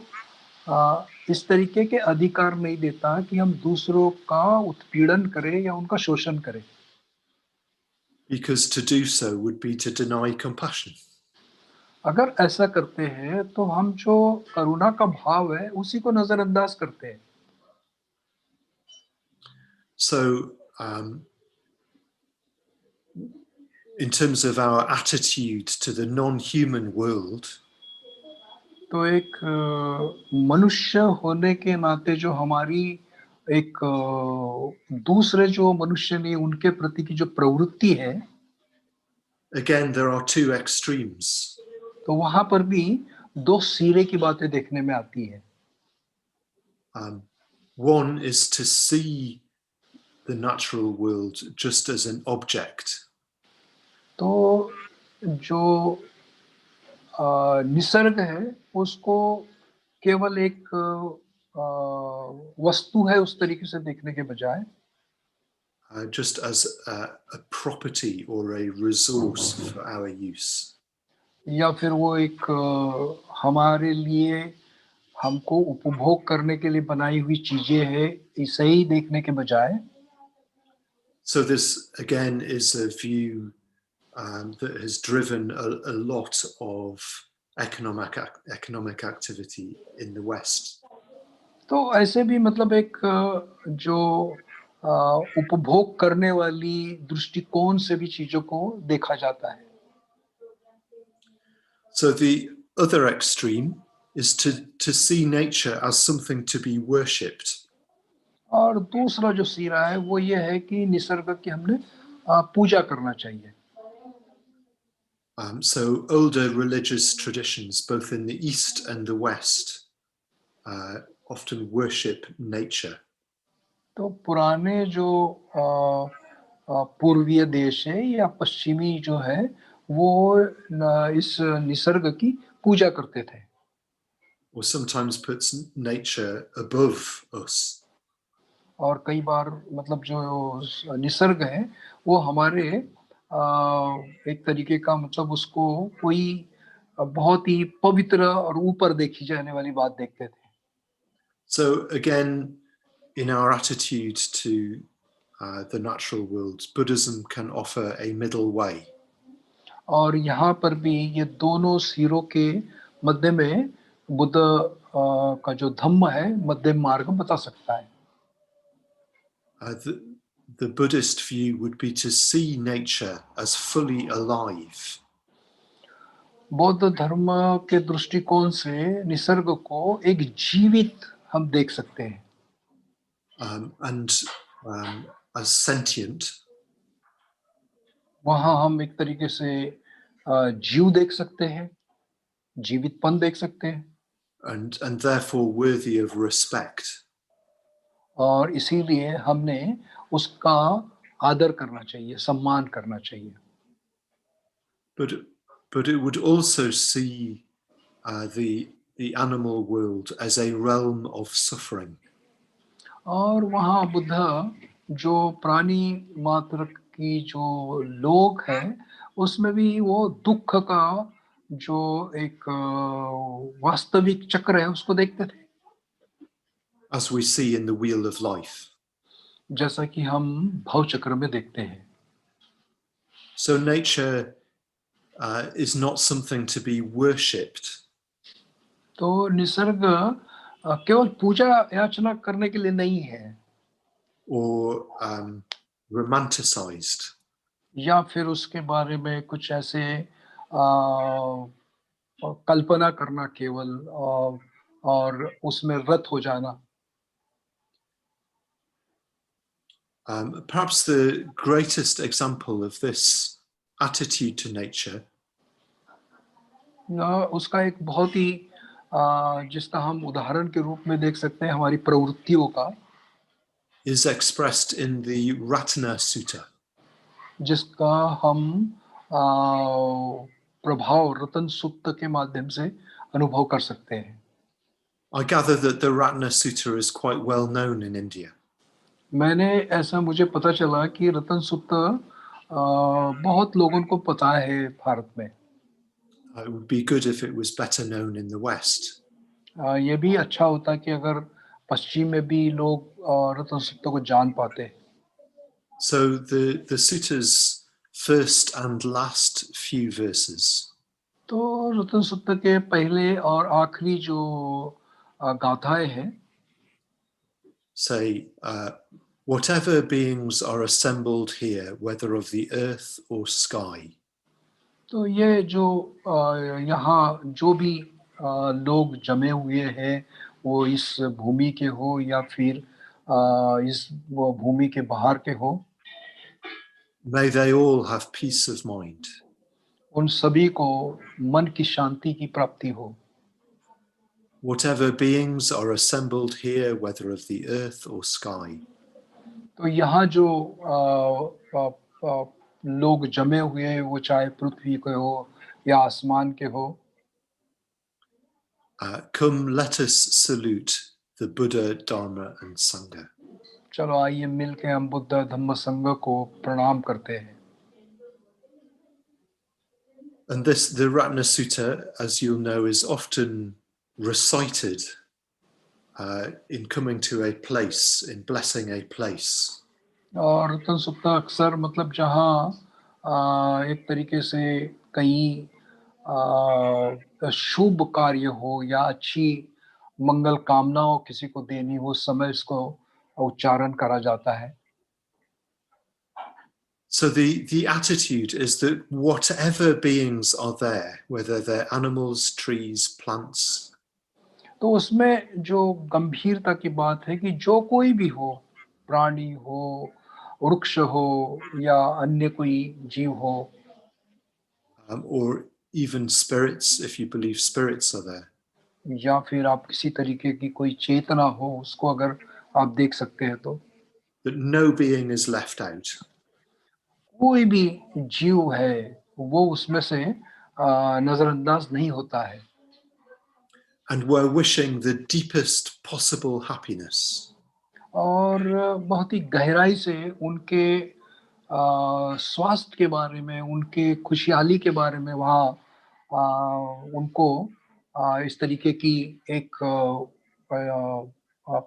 इस तरीके के अधिकार नहीं देता कि हम दूसरों का उत्पीड़न करें या उनका शोषण करें. Because to do so would be to deny compassion. अगर ऐसा करते हैं तो हम जो करुणा का भाव है उसी को नजरअंदाज करते हैं. So in terms of our attitude to the non-human world, तो एक मनुष्य होने के नाते जो हमारी एक दूसरे जो मनुष्य नहीं उनके प्रति की जो प्रवृत्ति है, again there are two extremes. तो वहां पर भी दो सिरे की बातें देखने में आती है. One is to see the natural world just as an object. तो जो निसर्ग है उसको केवल एक वस्तु है उस तरीके से देखने के बजाय just as a property or a resource for our use. या फिर वो एक हमारे लिए हमको उपभोग करने के लिए बनाई हुई चीजें है, इसे ही देखने के बजाय. So this again is a view that has driven a lot of economic activity in the West. तो ऐसे भी मतलब एक जो उपभोग करने वाली दृष्टिकोण से भी चीजों को देखा जाता है. So the other extreme is to see nature as something to be worshipped. और दूसरा जो सिरा है वो ये है कि निसर्ग की हमने पूजा करना चाहिए. So older religious traditions, both in the East and the West, often worship nature. तो पुराने जो पूर्वीय देश है या पश्चिमी जो है वो इस निसर्ग की पूजा करते थे. Or sometimes puts nature above us. और कई बार मतलब जो निसर्ग है वो हमारे एक तरीके का मतलब उसको कोई बहुत ही पवित्र और ऊपर देखी जाने वाली बात देखते थे. So again, in our attitude to the natural world, Buddhism can offer a middle way. और यहाँ पर भी ये दोनों सिरों के मध्य में बुद्ध का जो धम्म है मध्यम मार्ग बता सकता है। The Buddhist view would be to see nature as fully alive. बौद्ध धर्म के दृष्टिकोण से निसर्ग को एक जीवित हम देख सकते हैं, and as sentient, वहां हम एक तरीके से जीव देख सकते हैं, जीवितपन देख सकते हैं, and therefore worthy of respect. और इसीलिए हमने उसका आदर करना चाहिए, सम्मान करना चाहिए। But it would also see the animal world as a realm of suffering. और वहाँ बुद्ध जो प्राणी मात्र की जो लोक है उसमें भी वो दुख का जो एक वास्तविक चक्र है उसको देखते थे, As we see in the wheel of life. जैसा कि हम भव चक्र में देखते हैं। So nature is not something to be worshipped. तो निसर्ग केवल पूजा याचना करने के लिए नहीं है, Or romanticized. या फिर उसके बारे में कुछ ऐसे कल्पना करना केवल और उसमें रत हो जाना। Perhaps the greatest example of this attitude to nature उसका एक बहुत ही जिसका हम उदाहरण के रूप में देख सकते हैं हमारी प्रवृत्तियों का, is expressed in the Ratna Sutta. जिसका हम प्रभाव रतन सूक्त के माध्यम से अनुभव कर सकते हैं। I gather that the Ratna Sutta is quite well known in India. मैंने ऐसा मुझे पता चला कि रतन सूक्त बहुत लोगों को पता है भारत में। It would be good if it was better known in the West. ये भी अच्छा होता कि अगर पश्चिम में भी लोग रतन सूक्त को जान पाते। So the sutta's first and last few verses तो रतन सूक्त के पहले और आखिरी जो गाथाएं हैं say, whatever beings are assembled here, whether of the earth or sky, तो ये जो यहाँ जो भी लोग जमे हुए हैं वो इस भूमि के हो या फिर इस वो भूमि के बाहर के हो, may they all have peace of mind. उन सभी को मन की शांति की प्राप्ति हो। Whatever beings are assembled here, whether of the earth or sky, तो यहाँ जो लोग जमे हुए हैं वो चाहे पृथ्वी के हो या आसमान के हो, come let us salute the Buddha, Dharma and Sangha. चलो आइए मिल के हम बुद्ध धम्म संघ को प्रणाम करते हैं। And this, the Ratna Sutta, as you'll know, is often recited in coming to a place, in blessing a place. और रतन सूक्त अक्सर मतलब जहाँ एक तरीके से कई शुभ कार्य हो या अच्छी मंगल कामनाओं किसी को देनी हो, उस समय इसको उच्चारण करा जाता है। So the attitude is that whatever beings are there, whether they're animals, trees, plants, तो उसमें जो गंभीरता की बात है कि जो कोई भी हो, प्राणी हो, वृक्ष हो या अन्य कोई जीव हो, or even spirits, if you believe spirits are there, या फिर आप किसी तरीके की कोई चेतना हो उसको अगर आप देख सकते हैं, तो that no being is left out. कोई भी जीव है वो उसमें से नजरअंदाज नहीं होता है। And we're wishing the deepest possible happiness. और बहुत ही गहराई से उनके स्वास्थ्य के बारे में, उनके खुशहाली के बारे में वहाँ उनको इस तरीके की एक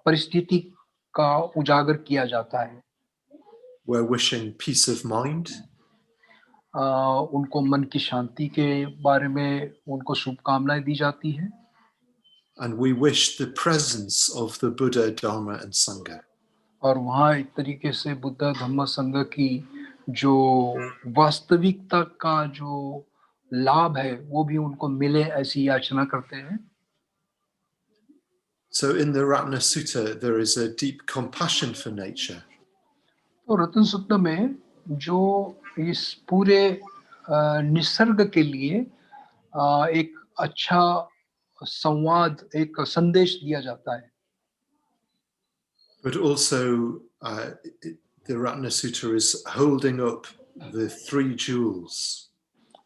परिस्थिति का उजागर किया जाता है। We're wishing peace of mind. उनको मन की शांति के बारे में उनको शुभकामनाएं दी जाती है। and we wish the presence of the Buddha, Dharma, and Sangha. और वहाँ एक तरीके से बुद्ध धम्म संघ की जो वास्तविकता का जो लाभ है वो भी उनको मिले ऐसी याचना करते हैं. So in the Ratna Sutta, there is a deep compassion for nature. तो रत्न सूत्र में जो इस पूरे निसर्ग के लिए एक अच्छा संवाद, एक संदेश दिया जाता है. But also, the Ratna Sutta is holding up the three jewels.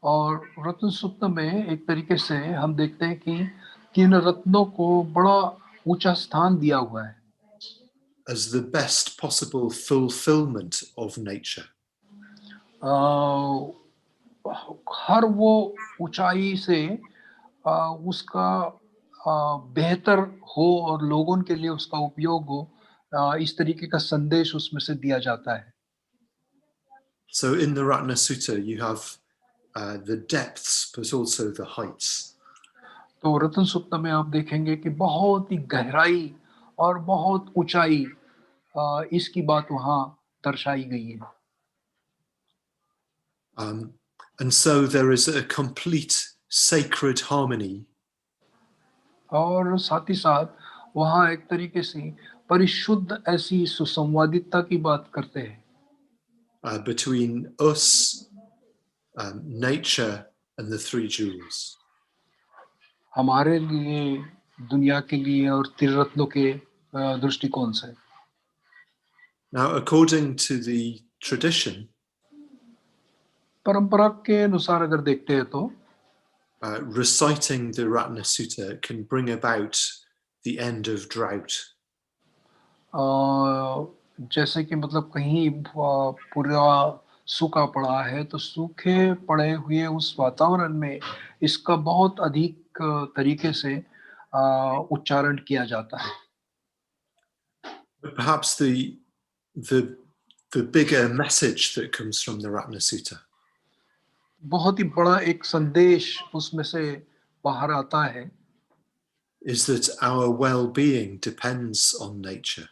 और रत्न सूत्र में एक तरीके से हम देखते हैं कि तीन रत्नों को बड़ा ऊंचा स्थान दिया हुआ है. As the best possible fulfillment of nature. हर वो ऊंचाई से उसका बेहतर हो और लोगों के लिए उसका उपयोग हो, इस तरीके का संदेश उसमें से दिया जाता है. So in the Ratna Sutta, you have the depths, but also the heights. तो रत्न सूत्र में आप देखेंगे कि बहुत ही गहराई और बहुत ऊंचाई इसकी बात वहाँ दर्शाई गई है. And so there is a complete sacred harmony. और साथ ही साथ वहाँ एक तरीके से परिशुद्ध ऐसी सुसंवादितता की बात करते हैं. Between us, nature, and the three jewels. हमारे लिए, दुनिया के लिए और त्रिरत्नों के दृष्टिकोण से. Now, according to the tradition, परंपरा के अनुसार अगर देखते हैं तो reciting the Ratna Sutta can bring about the end of drought. जैसे कि मतलब कहीं पूरा सूखा पड़ा है तो सूखे पड़े हुए उस वातावरण में इसका बहुत अधिक तरीके से उच्चारण किया जाता है. But perhaps the bigger message that comes from the Ratna Sutta बहुत ही बड़ा एक संदेश उसमें से बाहर आता है is that our well-being depends on nature.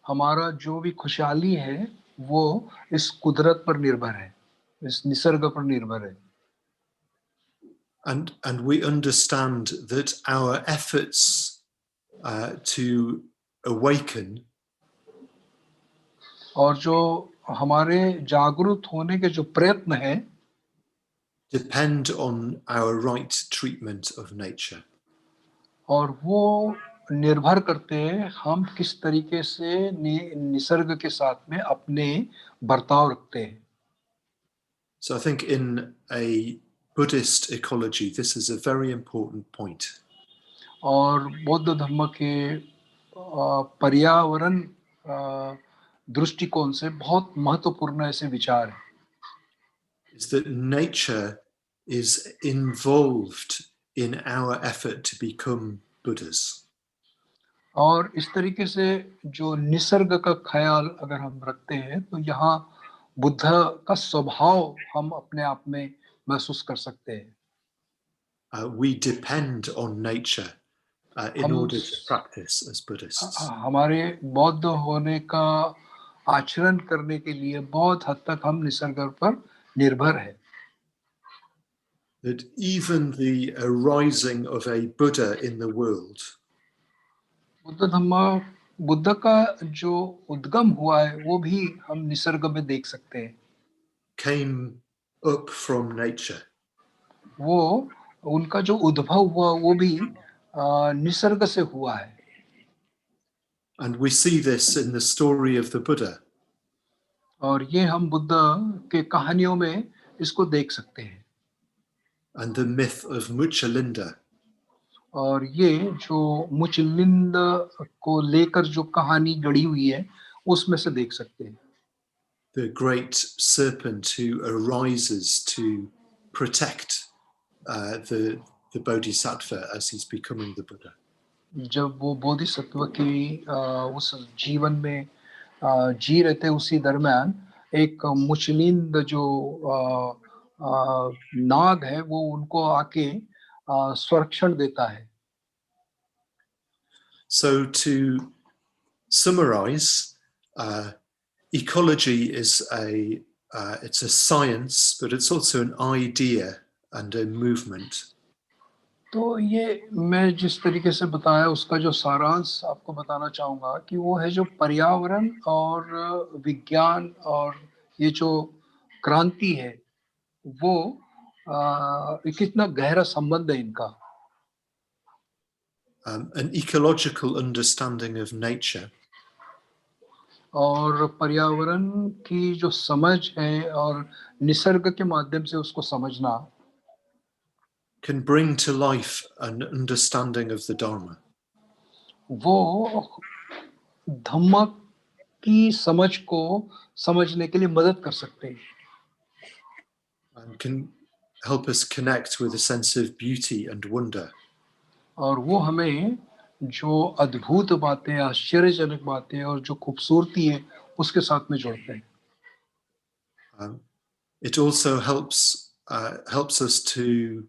हमारा जो भी खुशहाली है वो इस कुदरत पर निर्भर है, इस निसर्ग पर निर्भर है. And we understand that our efforts to awaken और जो हमारे जागरूक होने के जो प्रयत्न है depend on our right treatment of nature. और वो निर्भर करते हैं हम किस तरीके से निसर्ग के साथ में अपने बर्ताव रखते हैं. So I think in a Buddhist ecology, this is a very important point. और बौद्ध धर्म के पर्यावरण दृष्टिकोण से बहुत महत्वपूर्ण ऐसे विचार है. Is that nature is involved in our effort to become Buddhas. और इस तरीके से जो निसर्ग का ख्याल अगर हम रखते हैं तो यहाँ बुद्ध का स्वभाव हम अपने आप में महसूस कर सकते हैं. We depend on nature in order to practice as Buddhists. हमारे बौद्ध होने का आचरण करने के लिए बहुत हद तक हम निसर्ग पर निर्भर है. That even the arising of a Buddha in the world Buddha का जो उद्गम हुआ है वो भी हम निसर्ग में देख सकते हैं. came up from nature. वो उनका जो उद्भव हुआ वो भी निसर्ग से हुआ है. And we see this in the story of the Buddha. और ये हम बुद्ध के कहानियों में इसको देख सकते हैं. And the myth of Muchalinda. और ये जो मुचलिंद को लेकर जो कहानी गढ़ी हुई है उसमें से देख सकते हैं. The great serpent who arises to protect the Bodhisattva as he's becoming the Buddha. जब वो बोधिसत्व की उस जीवन में जी रहे थे उसी दरम्यान एक मुचलिंद जो नाग है वो उनको आके संरक्षण देता है. So to summarize, ecology is it's a science, but it's also an idea and a movement. तो ये मैं जिस तरीके से बताया उसका जो सारांश आपको बताना चाहूँगा कि वो है जो पर्यावरण और विज्ञान और ये जो क्रांति है वो कितना गहरा संबंध है इनका. An ecological understanding of nature और पर्यावरण की जो समझ है और निसर्ग के माध्यम से उसको समझना can bring to life an understanding of the Dharma. वो धम्म की समझ को समझने के लिए मदद कर सकते हैं. And can help us connect with a sense of beauty and wonder. और वो हमें जो अद्भुत बातें, आश्चर्यजनक बातें और जो खूबसूरती है उसके साथ में जोड़ते हैं. It also helps us to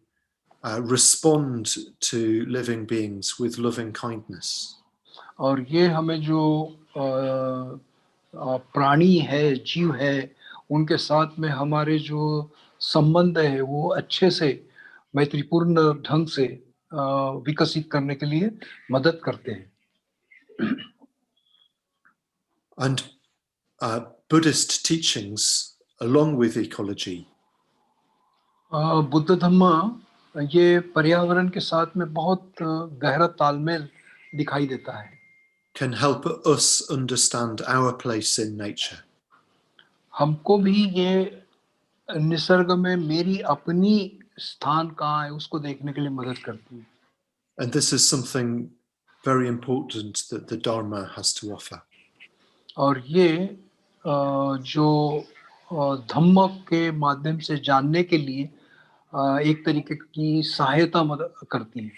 respond to living beings with loving kindness. और ये हमें जो प्राणी है, जीव है, उनके साथ में हमारे जो संबंध है वो अच्छे से मैत्रीपूर्ण ढंग से विकसित करने के लिए मदद करते हैं. And Buddhist teachings, along with ecology, Buddha Dhamma ये पर्यावरण के साथ में बहुत गहरा तालमेल दिखाई देता है. can help us understand our place in nature. हमको भी ये निसर्ग में मेरी अपनी स्थान कहाँ है उसको देखने के लिए मदद करती है. And this is something very important that the Dharma has to offer. और ये जो धम्म के माध्यम से जानने के लिए एक तरीके की सहायता मदद करती है.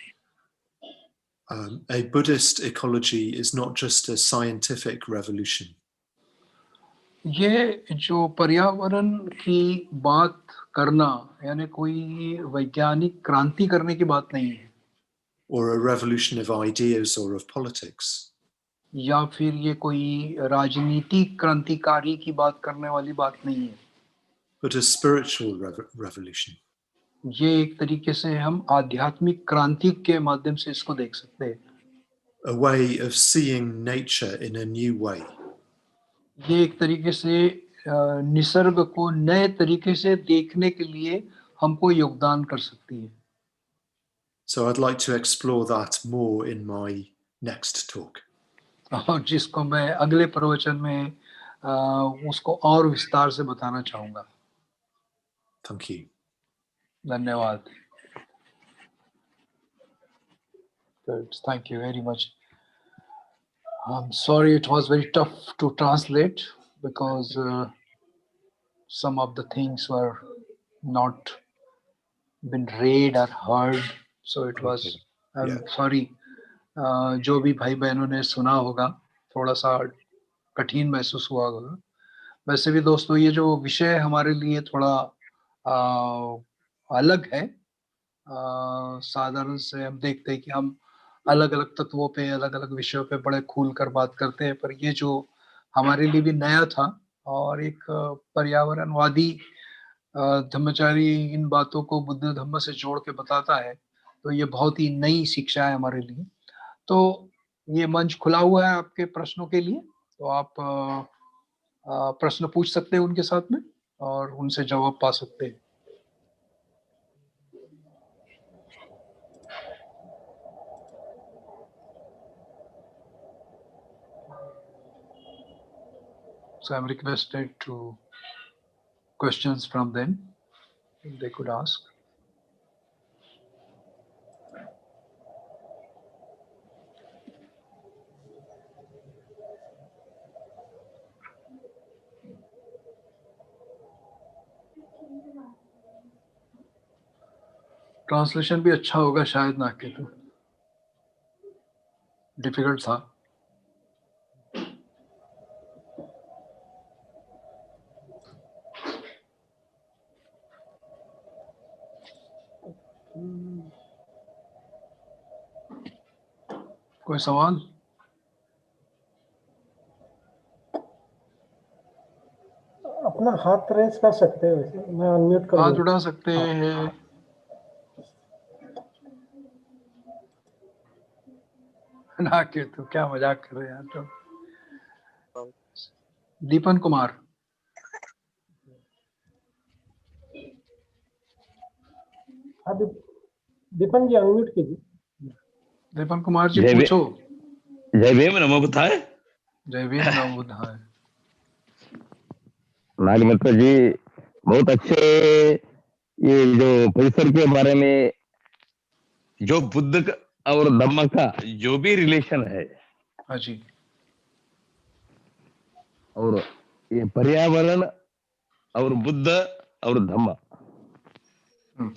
A Buddhist ecology is not just a scientific revolution. ये जो पर्यावरण की बात करना यानी कोई वैज्ञानिक क्रांति करने की बात नहीं है. Or a revolution of ideas or of politics. या फिर ये कोई राजनीतिक क्रांतिकारी की बात करने वाली बात नहीं है. But a spiritual revolution. ये एक तरीके से हम आध्यात्मिक क्रांति के माध्यम से इसको देख सकते हैं. A way of seeing nature in a new way. ये एक तरीके से निसर्ग को नए तरीके से देखने के लिए हमको योगदान कर सकती है. So I'd like to explore that more in my next talk. और जिसको मैं अगले प्रवचन में उसको और विस्तार से बताना चाहूँगा. Thank you. धन्यवाद. Good. Thank you very much. I'm sorry it was very tough to translate because some of the things were not been read or heard. So it was, Okay. I'm sorry. जो भी भाई बहनों ने सुना होगा थोड़ा सा कठिन महसूस हुआ होगा. वैसे भी दोस्तों ये जो विषय हमारे लिए थोड़ा अलग है. साधारण से हम देखते हैं कि हम अलग अलग तत्वों पे अलग अलग विषयों पे बड़े खुलकर बात करते हैं, पर ये जो हमारे लिए भी नया था और एक पर्यावरणवादी धम्मचारी इन बातों को बुद्ध धम्म से जोड़ के बताता है, तो ये बहुत ही नई शिक्षा है हमारे लिए. तो ये मंच खुला हुआ है आपके प्रश्नों के लिए, तो आप प्रश्न पूछ सकते हैं उनके साथ में और उनसे जवाब पा सकते हैं. So I'm requested to questions from them, if they could ask. Translation भी अच्छा होगा शायद ना के तो डिफिकल्ट था. कोई सवाल? अपना हाथ रेस कर सकते हैं, वैसे मैं अनम्यूट कर हाथ दूं। उठा सकते हैं। ना के तो क्या मजाक कर रहे हैं तो। दीपन कुमार, हाँ दीपन जी अनम्यूट कीजिए। दीपन कुमार जी पूछो। जय भीम, नमो बुद्धाय। जय भीम, नमो बुद्धाय। नागमित्र जी बहुत अच्छे, ये जो परिसर के बारे में, जो बुद्ध और धम्म का जो भी रिलेशन है, हाँ जी। और ये पर्यावरण और बुद्ध और धम्म,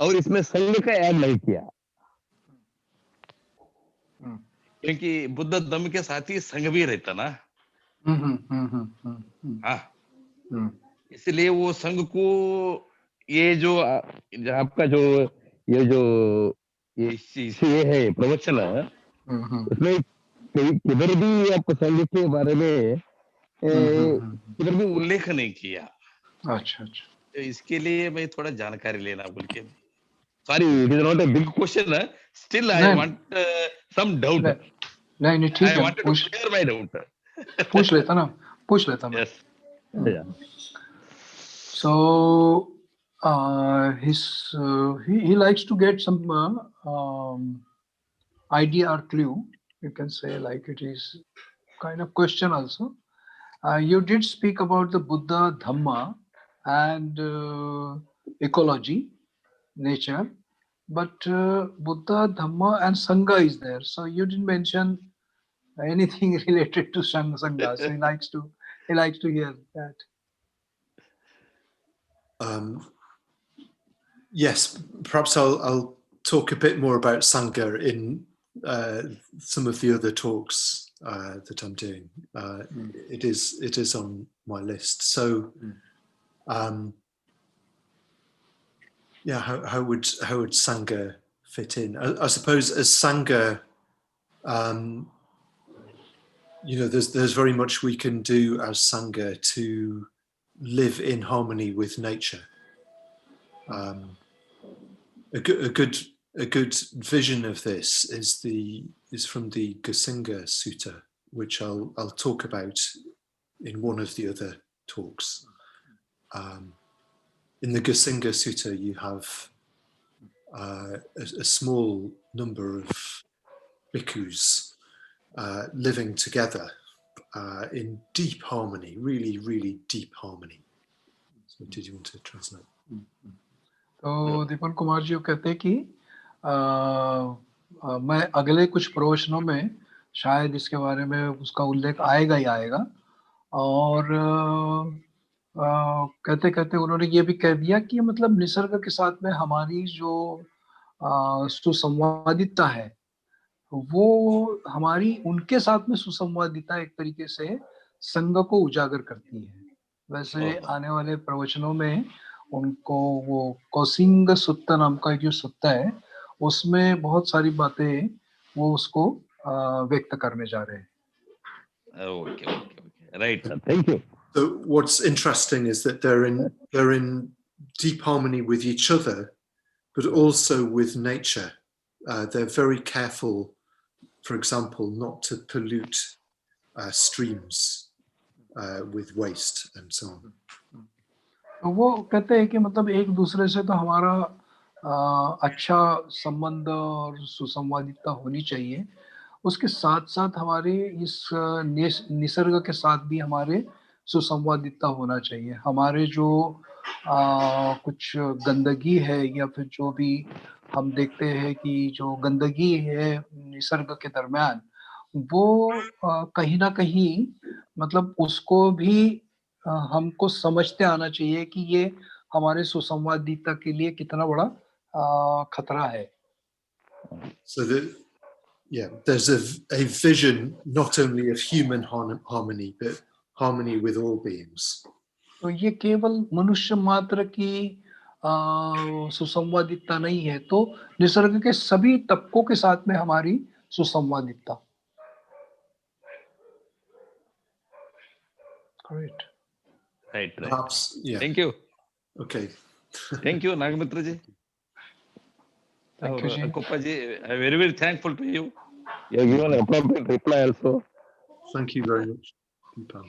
और इसमें संघ का ऐड नहीं किया, क्योंकि बुद्ध धम्म के साथ ही संघ भी रहता ना। हाँ, इसलिए वो संघ को, ये जो आपका जो ये है प्रवचन है, उसमें किधर भी आप संघ के बारे में किधर भी उल्लेख नहीं किया। अच्छा अच्छा। तो इसके लिए मैं थोड़ा जानकारी लेना बोल के, sorry it is not a big question, still I want some doubt. नहीं ठीक आई है, wanted to clear my doubt. पूछ लेता मैं। Yes, So he likes to get some idea or clue. You can say like it is kind of question also. You did speak about the Buddha, Dhamma, and ecology, nature, but Buddha, Dhamma, and Sangha is there. So you didn't mention anything related to Sangha. So he likes to hear that. Yes, perhaps I'll talk a bit more about Sangha in some of the other talks that I'm doing. It is on my list. So, yeah, how would Sangha fit in? I suppose as Sangha, there's very much we can do as Sangha to live in harmony with nature. A good vision of this is from the Gasinga Sutta, which I'll talk about in one of the other talks. In the Gasinga Sutta, you have a small number of bhikkhus living together in deep harmony, really, really deep harmony. So, did you want to translate? तो दीपन कुमार जी कहते हैं कि मैं अगले कुछ प्रवचनों में शायद इसके बारे में उसका उल्लेख आएगा ही आएगा, और कहते कहते उन्होंने ये भी कह दिया कि मतलब निसर्ग के साथ में हमारी जो सुसंवादिता है, वो हमारी उनके साथ में सुसंवादिता एक तरीके से संघ को उजागर करती है। वैसे आने वाले प्रवचनों में उनको वो कौसिंग सुत्ता नाम का जो सुत्ता है, उसमें बहुत सारी बातें वो उसको व्यक्त करने जा रहे हैं। Okay, right, sir. Thank you. So what's interesting is that they're in deep harmony with each other, but also with nature. They're very careful, for example, not to pollute streams with waste and so on. तो वो कहते हैं कि मतलब एक दूसरे से तो हमारा अच्छा संबंध और सुसंवादिता होनी चाहिए, उसके साथ साथ हमारे इस निसर्ग के साथ भी हमारे सुसंवादिता होना चाहिए। हमारे जो कुछ गंदगी है या फिर जो भी हम देखते हैं कि जो गंदगी है निसर्ग के दरमियान, वो कहीं ना कहीं मतलब उसको भी हमको समझते आना चाहिए कि ये हमारे सुसंवादिता के लिए कितना बड़ा खतरा है। So there's a vision not only of human harmony, but harmony with all beings. तो ये केवल मनुष्य मात्र की सुसंवादिता नहीं है, तो निसर्ग के सभी तबकों के साथ में हमारी सुसंवादिता। Great. Right. Perhaps, yeah. Thank you. Okay. Thank you, Nagamitra ji. Thank you, ji. Akuppa ji, I'm very, very thankful to you. You have given appropriate reply also. Thank you very much, Deepan.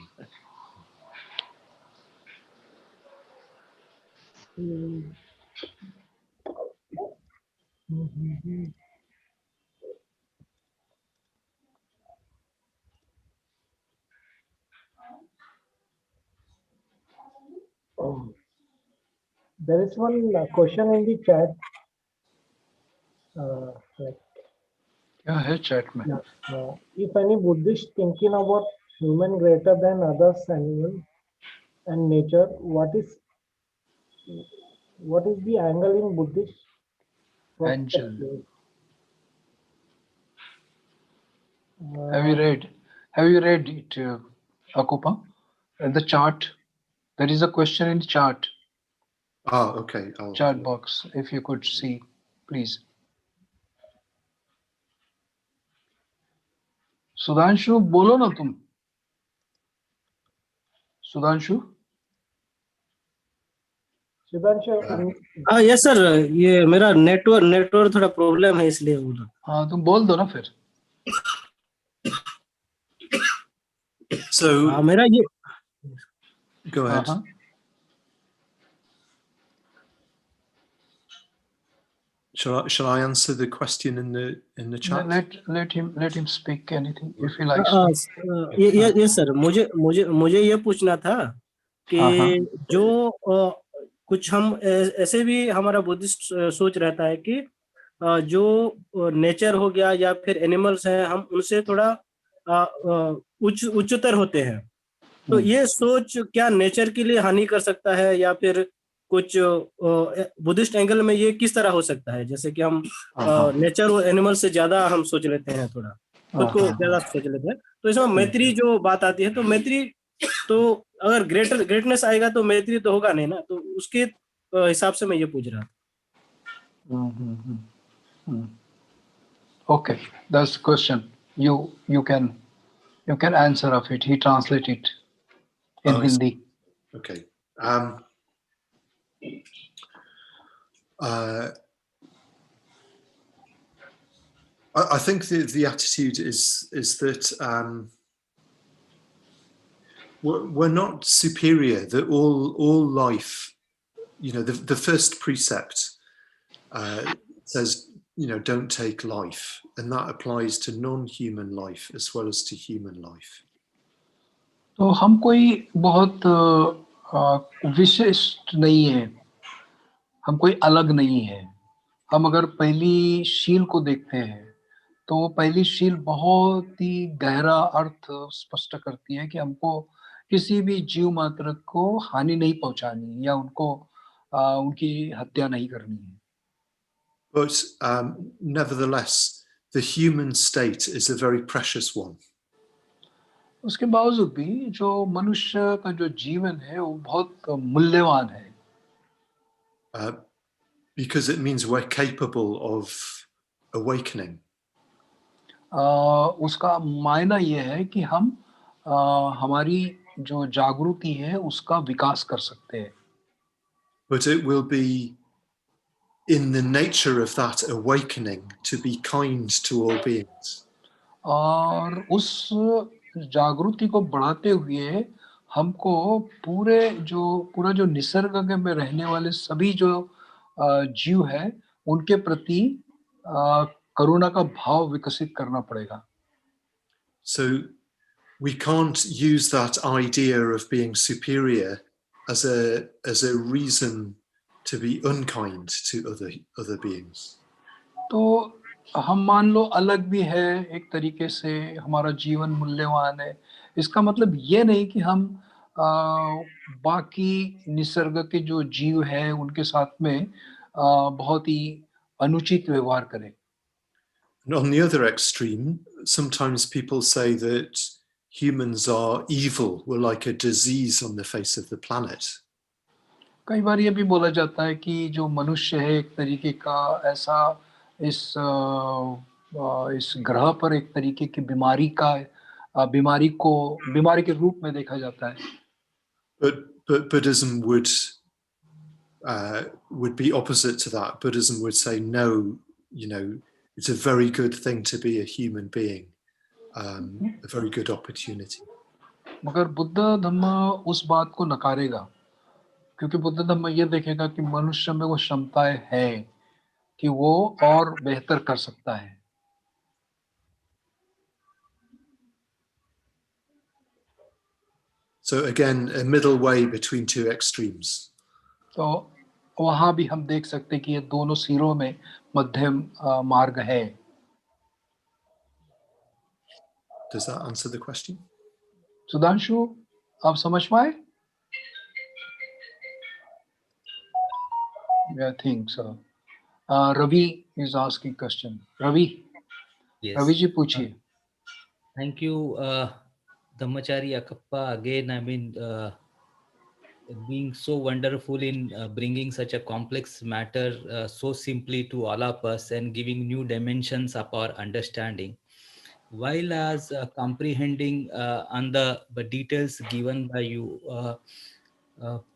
There is one question in the chat. Like, क्या है chat में? if any Buddhist thinking about human greater than others, animal and nature, what is the angle in Buddhist Angel. perspective? Have you read it, Akuppa? In the chart, there is a question in the chart Okay. chat box. If you could see, please. Sudhanshu बोलो ना तुम. सुधांशु. हाँ yes sir, ये मेरा network थोड़ा problem है इसलिए बोला. हाँ तुम बोल दो ना फिर. So हाँ मेरा ये. go ahead. Shall I answer the question in the chat? Let him speak anything if he likes to. ये सर, मुझे ये पूछना था कि जो कुछ हम ऐसे भी हमारा बुद्धिस्ट सोच रहता है कि जो नेचर हो गया या फिर एनिमल्स हैं, हम उनसे थोड़ा उच्चतर होते हैं. तो ये सोच क्या नेचर के लिए हानि कर सकता है, या फिर कुछ बुद्धिस्ट एंगल में ये किस तरह हो सकता है? जैसे कि हम नेचर और एनिमल से ज्यादा हम सोच लेते हैं, थोड़ा खुद को ज्यादा सोच लेते हैं. तो इसमें मैत्री जो बात आती है, तो मैत्री तो अगर ग्रेटनेस आएगा तो मैत्री तो होगा नहीं ना. तो उसके हिसाब से मैं ये पूछ रहा था. Okay, that's the question. You can answer of it. He translate it in Hindi. Okay. I think the attitude is that we're not superior. That all life, the first precept says, don't take life, and that applies to non-human life as well as to human life. तो हम कोई बहुत विशिष्ट नहीं है, हम कोई अलग नहीं है. हम अगर पहली शील को देखते हैं तो वो पहली शील बहुत ही गहरा अर्थ स्पष्ट करती है कि हमको किसी भी जीव मात्र को हानि नहीं पहुंचानी या उनको उनकी हत्या नहीं करनी है. But nevertheless, the human state is a very precious one. उसके बावजूद भी जो मनुष्य का जो जीवन है वो बहुत मूल्यवान है. Because it means we're capable of awakening. उसका मायना ये है कि हम हमारी जो जागृति है उसका विकास कर सकते हैं. But it will be in the nature of that awakening to be kind to all beings. और उस जागृति को बढ़ाते हुए हमको पूरा जो निसर्ग में रहने वाले सभी जो जीव है उनके प्रति करुणा का भाव विकसित करना पड़ेगा. So we can't use that idea of being superior as a reason to be unkind to other beings. तो हम मान लो अलग भी है, एक तरीके से हमारा जीवन मूल्यवान है, इसका मतलब ये नहीं कि हम बाकी निसर्ग के जो जीव हैं उनके साथ में बहुत ही अनुचित व्यवहार करें. And on the other extreme, sometimes people say that humans are evil, we're like a disease on the face of the planet. कई बार ये भी बोला जाता है कि जो मनुष्य है एक तरीके का ऐसा इस ग्रह पर एक तरीके की बीमारी के रूप में देखा जाता है. But Buddhism would be opposite to that. Buddhism would say, no, it's a very good thing to be a human being, a very good opportunity. मगर बुद्ध धम्म उस बात को नकारेगा, क्योंकि बुद्ध धम्म ये देखेगा कि मनुष्य में वो क्षमताएं हैं कि वो और बेहतर कर सकता है. So again, a middle way between two extremes. तो वहां भी हम देख सकते हैं कि ये दोनों सिरों में मध्यम मार्ग है. Does that answer the question? Sudhanshu, आप समझ पाए? I think so. Ravi is asking question. Ravi, Yes. Ravi ji पूछिए. Thank you, Dhammachari Akuppa. Again, I mean, being so wonderful in bringing such a complex matter so simply to all of us and giving new dimensions of our understanding. While as comprehending on the details given by you,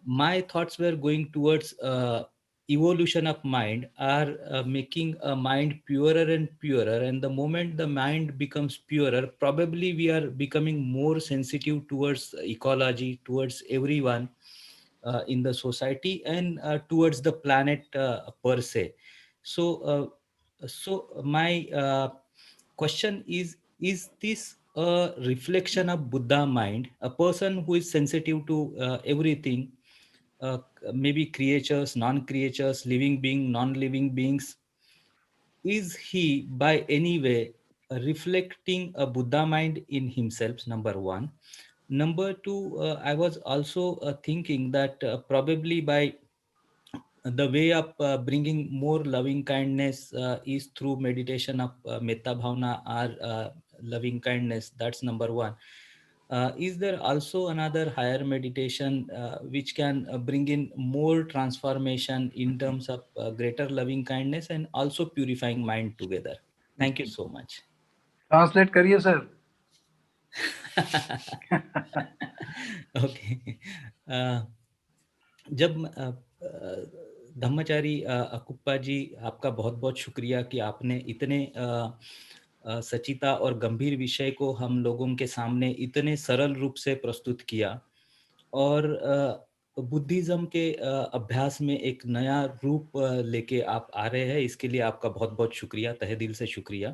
my thoughts were going towards evolution of mind, are making a mind purer and purer, and the moment the mind becomes purer, probably we are becoming more sensitive towards ecology, towards everyone in the society, and towards the planet per se. So my question is this a reflection of Buddha mind, a person who is sensitive to everything, maybe creatures, non-creatures, living being, non-living beings? Is he by any way reflecting a Buddha mind in himself? Number one. Number two, I was also thinking that probably by the way of bringing more loving kindness is through meditation of metta bhavana or loving kindness. That's number one. Is there also another higher meditation which can bring in more transformation in terms of greater loving kindness and also purifying mind together? Thank you so much. Translate करिए sir. Okay. जब धम्मचारी अकुप्पा जी, आपका बहुत बहुत शुक्रिया कि आपने इतने सचिता और गंभीर विषय को हम लोगों के सामने इतने सरल रूप से प्रस्तुत किया, और बुद्धिज्म के अभ्यास में एक नया रूप लेके आप आ रहे हैं. इसके लिए आपका बहुत बहुत शुक्रिया, तहे दिल से शुक्रिया.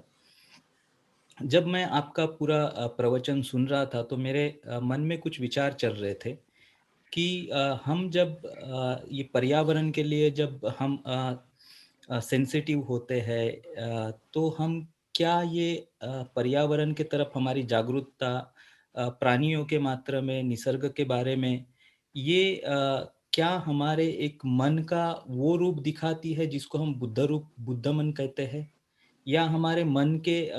जब मैं आपका पूरा प्रवचन सुन रहा था तो मेरे मन में कुछ विचार चल रहे थे कि हम जब ये पर्यावरण के लिए जब हम सेंसिटिव होते हैं तो हम क्या ये पर्यावरण के तरफ हमारी जागरूकता, प्राणियों के मात्र में, निसर्ग के बारे में, ये क्या हमारे एक मन का वो रूप दिखाती है जिसको हम बुद्ध रूप, बुद्ध मन कहते हैं, या हमारे मन के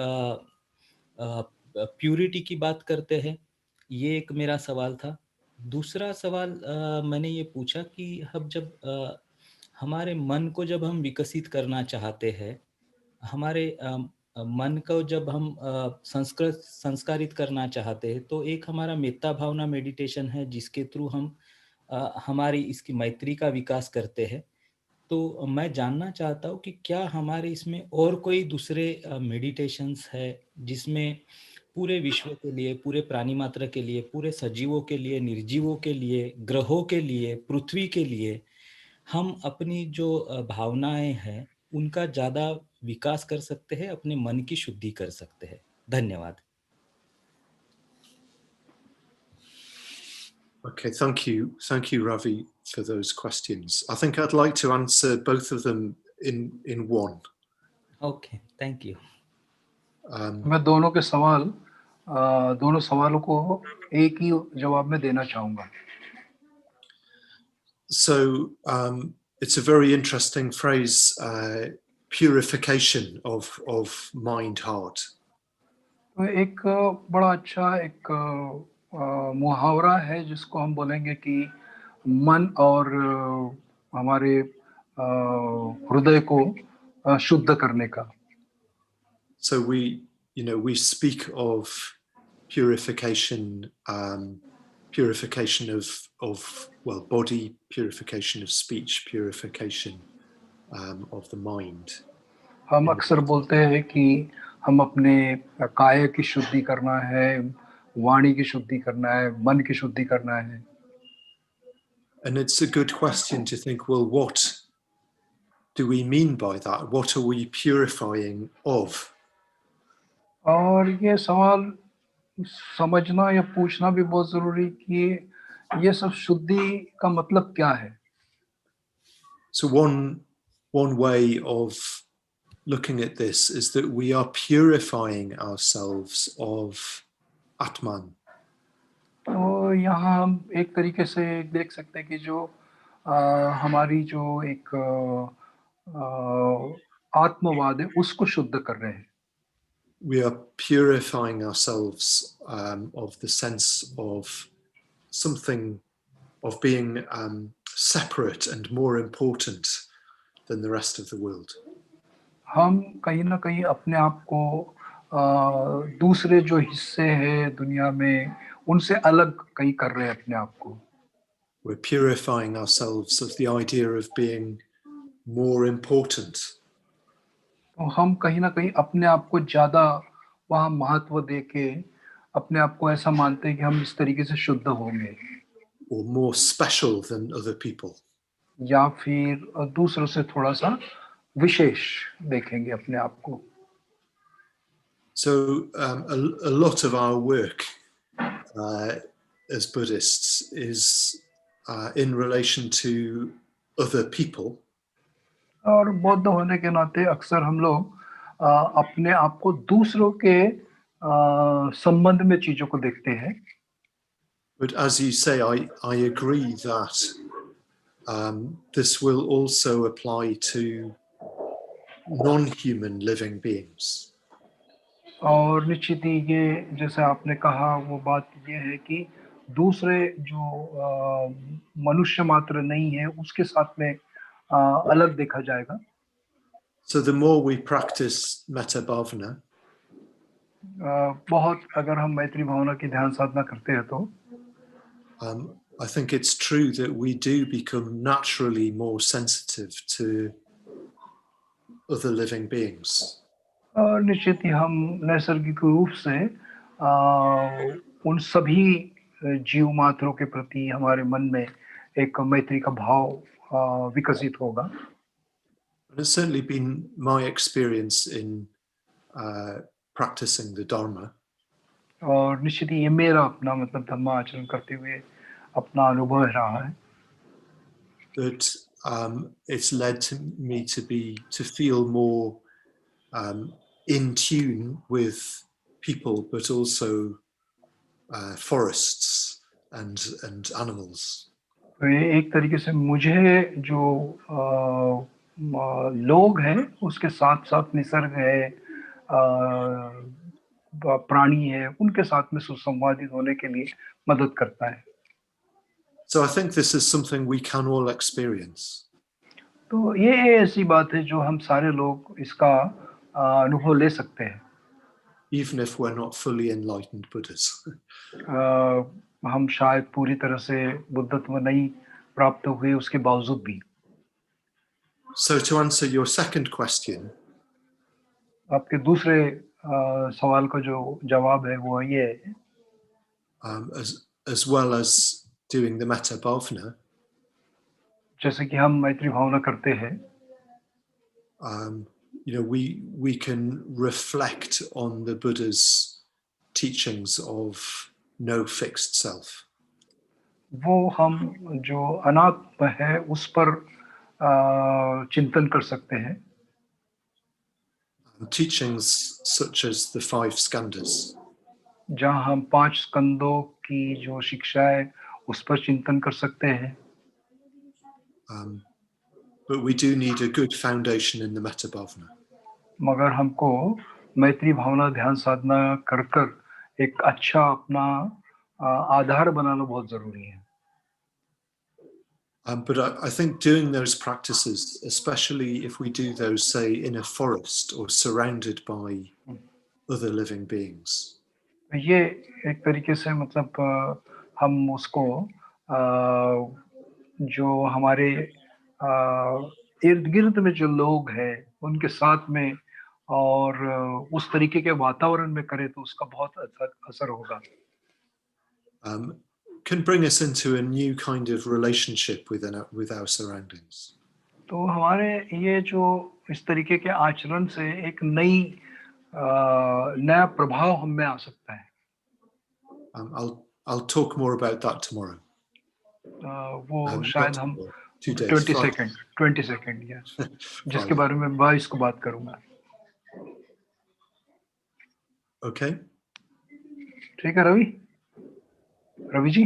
प्यूरिटी की बात करते हैं? ये एक मेरा सवाल था. दूसरा सवाल मैंने ये पूछा कि हम जब हमारे मन को जब हम विकसित करना चाहते हैं, हमारे मन को जब हम संस्कारित करना चाहते हैं, तो एक हमारा मेत्ता भावना मेडिटेशन है जिसके थ्रू हम हमारी इसकी मैत्री का विकास करते हैं. तो मैं जानना चाहता हूँ कि क्या हमारे इसमें और कोई दूसरे मेडिटेशंस है जिसमें पूरे विश्व के लिए, पूरे प्राणी मात्र के लिए, पूरे सजीवों के लिए, निर्जीवों के लिए, ग्रहों के लिए, पृथ्वी के लिए हम अपनी जो भावनाएं हैं उनका ज़्यादा विकास कर सकते हैं, अपने मन की शुद्धि कर सकते हैं? धन्यवाद. Okay, thank you, Ravi, for those questions. I think I'd like to answer both of them in one. Okay, thank you. मैं दोनों सवालों को एक ही जवाब में देना चाहूँगा. So it's a very interesting phrase, purification of mind, heart. तो एक बड़ा अच्छा एक मुहावरा है जिसको हम बोलेंगे कि मन और हमारे हृदय को शुद्ध करने का. So we speak of purification purification of well, body, purification of speech, purification of the mind. हम अक्सर बोलते हैं कि हम अपने काया की शुद्धि करना है, वाणी की शुद्धि करना है, मन की शुद्धि करना है. And it's a good question to think, well, what do we mean by that? What are we purifying of? और ये सवाल समझना या पूछना भी बहुत जरूरी कि ये सब शुद्धि का मतलब क्या है. So one way of looking at this is that we are purifying ourselves of Atman. तो यहाँ हम एक तरीके से देख सकते हैं कि जो हमारी जो एक आत्मवाद है उसको शुद्ध कर रहे हैं. We are purifying ourselves of the sense of something, of being separate and more important than the rest of the world. हम कहीं ना कहीं अपने आप को दूसरे जो हिस्से हैं दुनिया में उनसे अलग कहीं कर रहे हैं अपने आप को. We're purifying ourselves of the idea of being more important. तो हम कहीं ना कहीं अपने आप को ज्यादा वहाँ महत्व देके अपने आप को ऐसा मानते हैं कि हम इस तरीके से शुद्ध होंगे. Or more special than other people. या फिर दूसरों से थोड़ा सा विशेष देखेंगे अपने आप को. So a lot of our work as Buddhists is in relation to other people. और बौद्ध होने के नाते अक्सर हम लोग अपने आप को दूसरों के संबंध में चीजों को देखते हैं. But as you say, I agree that this will also apply to non-human living beings. और निश्चित ही ये जैसे आपने कहा वो बात ये है कि दूसरे जो मनुष्य मात्र नहीं है उसके साथ में अलग देखा जाएगा. So the more we practice metta bhavana, बहुत अगर हम मैत्री भावना की ध्यान साधना करते हैं तो I think it's true that we do become naturally more sensitive to other living beings. और निश्चित ही हम नैसर्गिक रूप से उन सभी जीव मात्रों के प्रति हमारे मन में एक मैत्री का भाव विकसित होगा. And it's certainly been my experience in practicing the Dharma. और निश्चित ही ये मेरा अपना मतलब धम्म आचरण करते हुए अपना अनुभव रहा है. That it's led to me to feel more in tune with people, but also forests and animals. तो ये एक तरीके से मुझे जो लोग हैं उसके साथ साथ निसर्ग है, प्राणी है, उनके साथ में सुसंवादित होने के लिए मदद करता है. So I think this is something we can all experience. तो ये ऐसी बात है जो हम सारे लोग इसका अनुभव ले सकते हैं. Even if we're not fully enlightened Buddhas. हम शायद पूरी तरह से बुद्धत्व नहीं प्राप्त हुए उसके बावजूद भी. So to answer your second question, आपके दूसरे सवाल का जो जवाब है वो ये है, as well as doing the metta bhavana, जैसे कि हम मैत्री भावना करते हैं, you know, we can reflect on the Buddha's teachings of no fixed self. वो हम जो अनात्म है उस पर चिंतन कर सकते हैं. Teachings such as the 5 skandhas. जहाँ हम 5 स्कंदों की जो शिक्षा है उस पर चिंतन कर सकते हैं. But we do need a good foundation in the metta bhavana. मगर हमको मैत्री भावना ध्यान साधना कर कर एक अच्छा अपना आधार बनाना बहुत जरूरी है. But I think doing those practices, especially if we do those, say, in a forest or surrounded by other living beings, ये एक तरीके से मतलब हम उसको जो हमारे इर्द गिर्द में जो लोग हैं उनके साथ में और उस तरीके के वातावरण में करें तो उसका बहुत असर होगा. Can bring us into a new kind of relationship with our surroundings. तो हमारे ये जो इस तरीके के आचरण से एक नया प्रभाव हम में आ सकता है. I'll talk more about that tomorrow. वो शायद हम 20 सेकंड या जिसके बारे में 22 को बात करूंगा. Okay. ठीक है Ravi ji.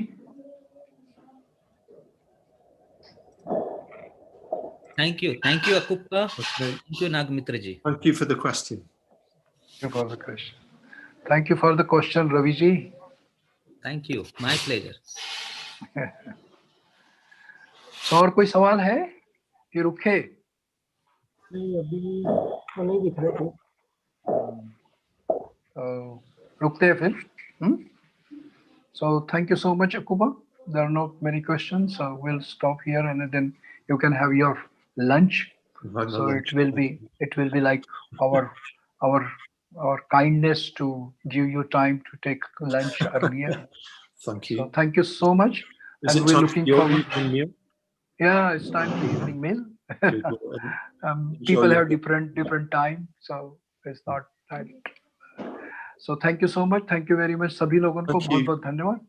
Thank you Akuppa. Okay. Thank you Nagmitra ji. Thank you for the question. Thank you for the question Ravi ji. Thank you, my pleasure. तो और कोई सवाल है कि रुके? नहीं, अभी तो नहीं दिख रहे थे. रुकते हैं फिर. So thank you so much Akuppa. There are not many questions, so we'll stop here and then you can have your lunch. So it will be like our kindness to give you time to take lunch earlier. Thank you. So thank you so much. Is and it we're time looking for your forward. evening meal? Yeah, it's time for evening meal. Enjoy People your- have different time, so it's not time. So thank you so much. Thank you very much. सभी लोगों को Thank you. बहुत-बहुत धन्यवाद.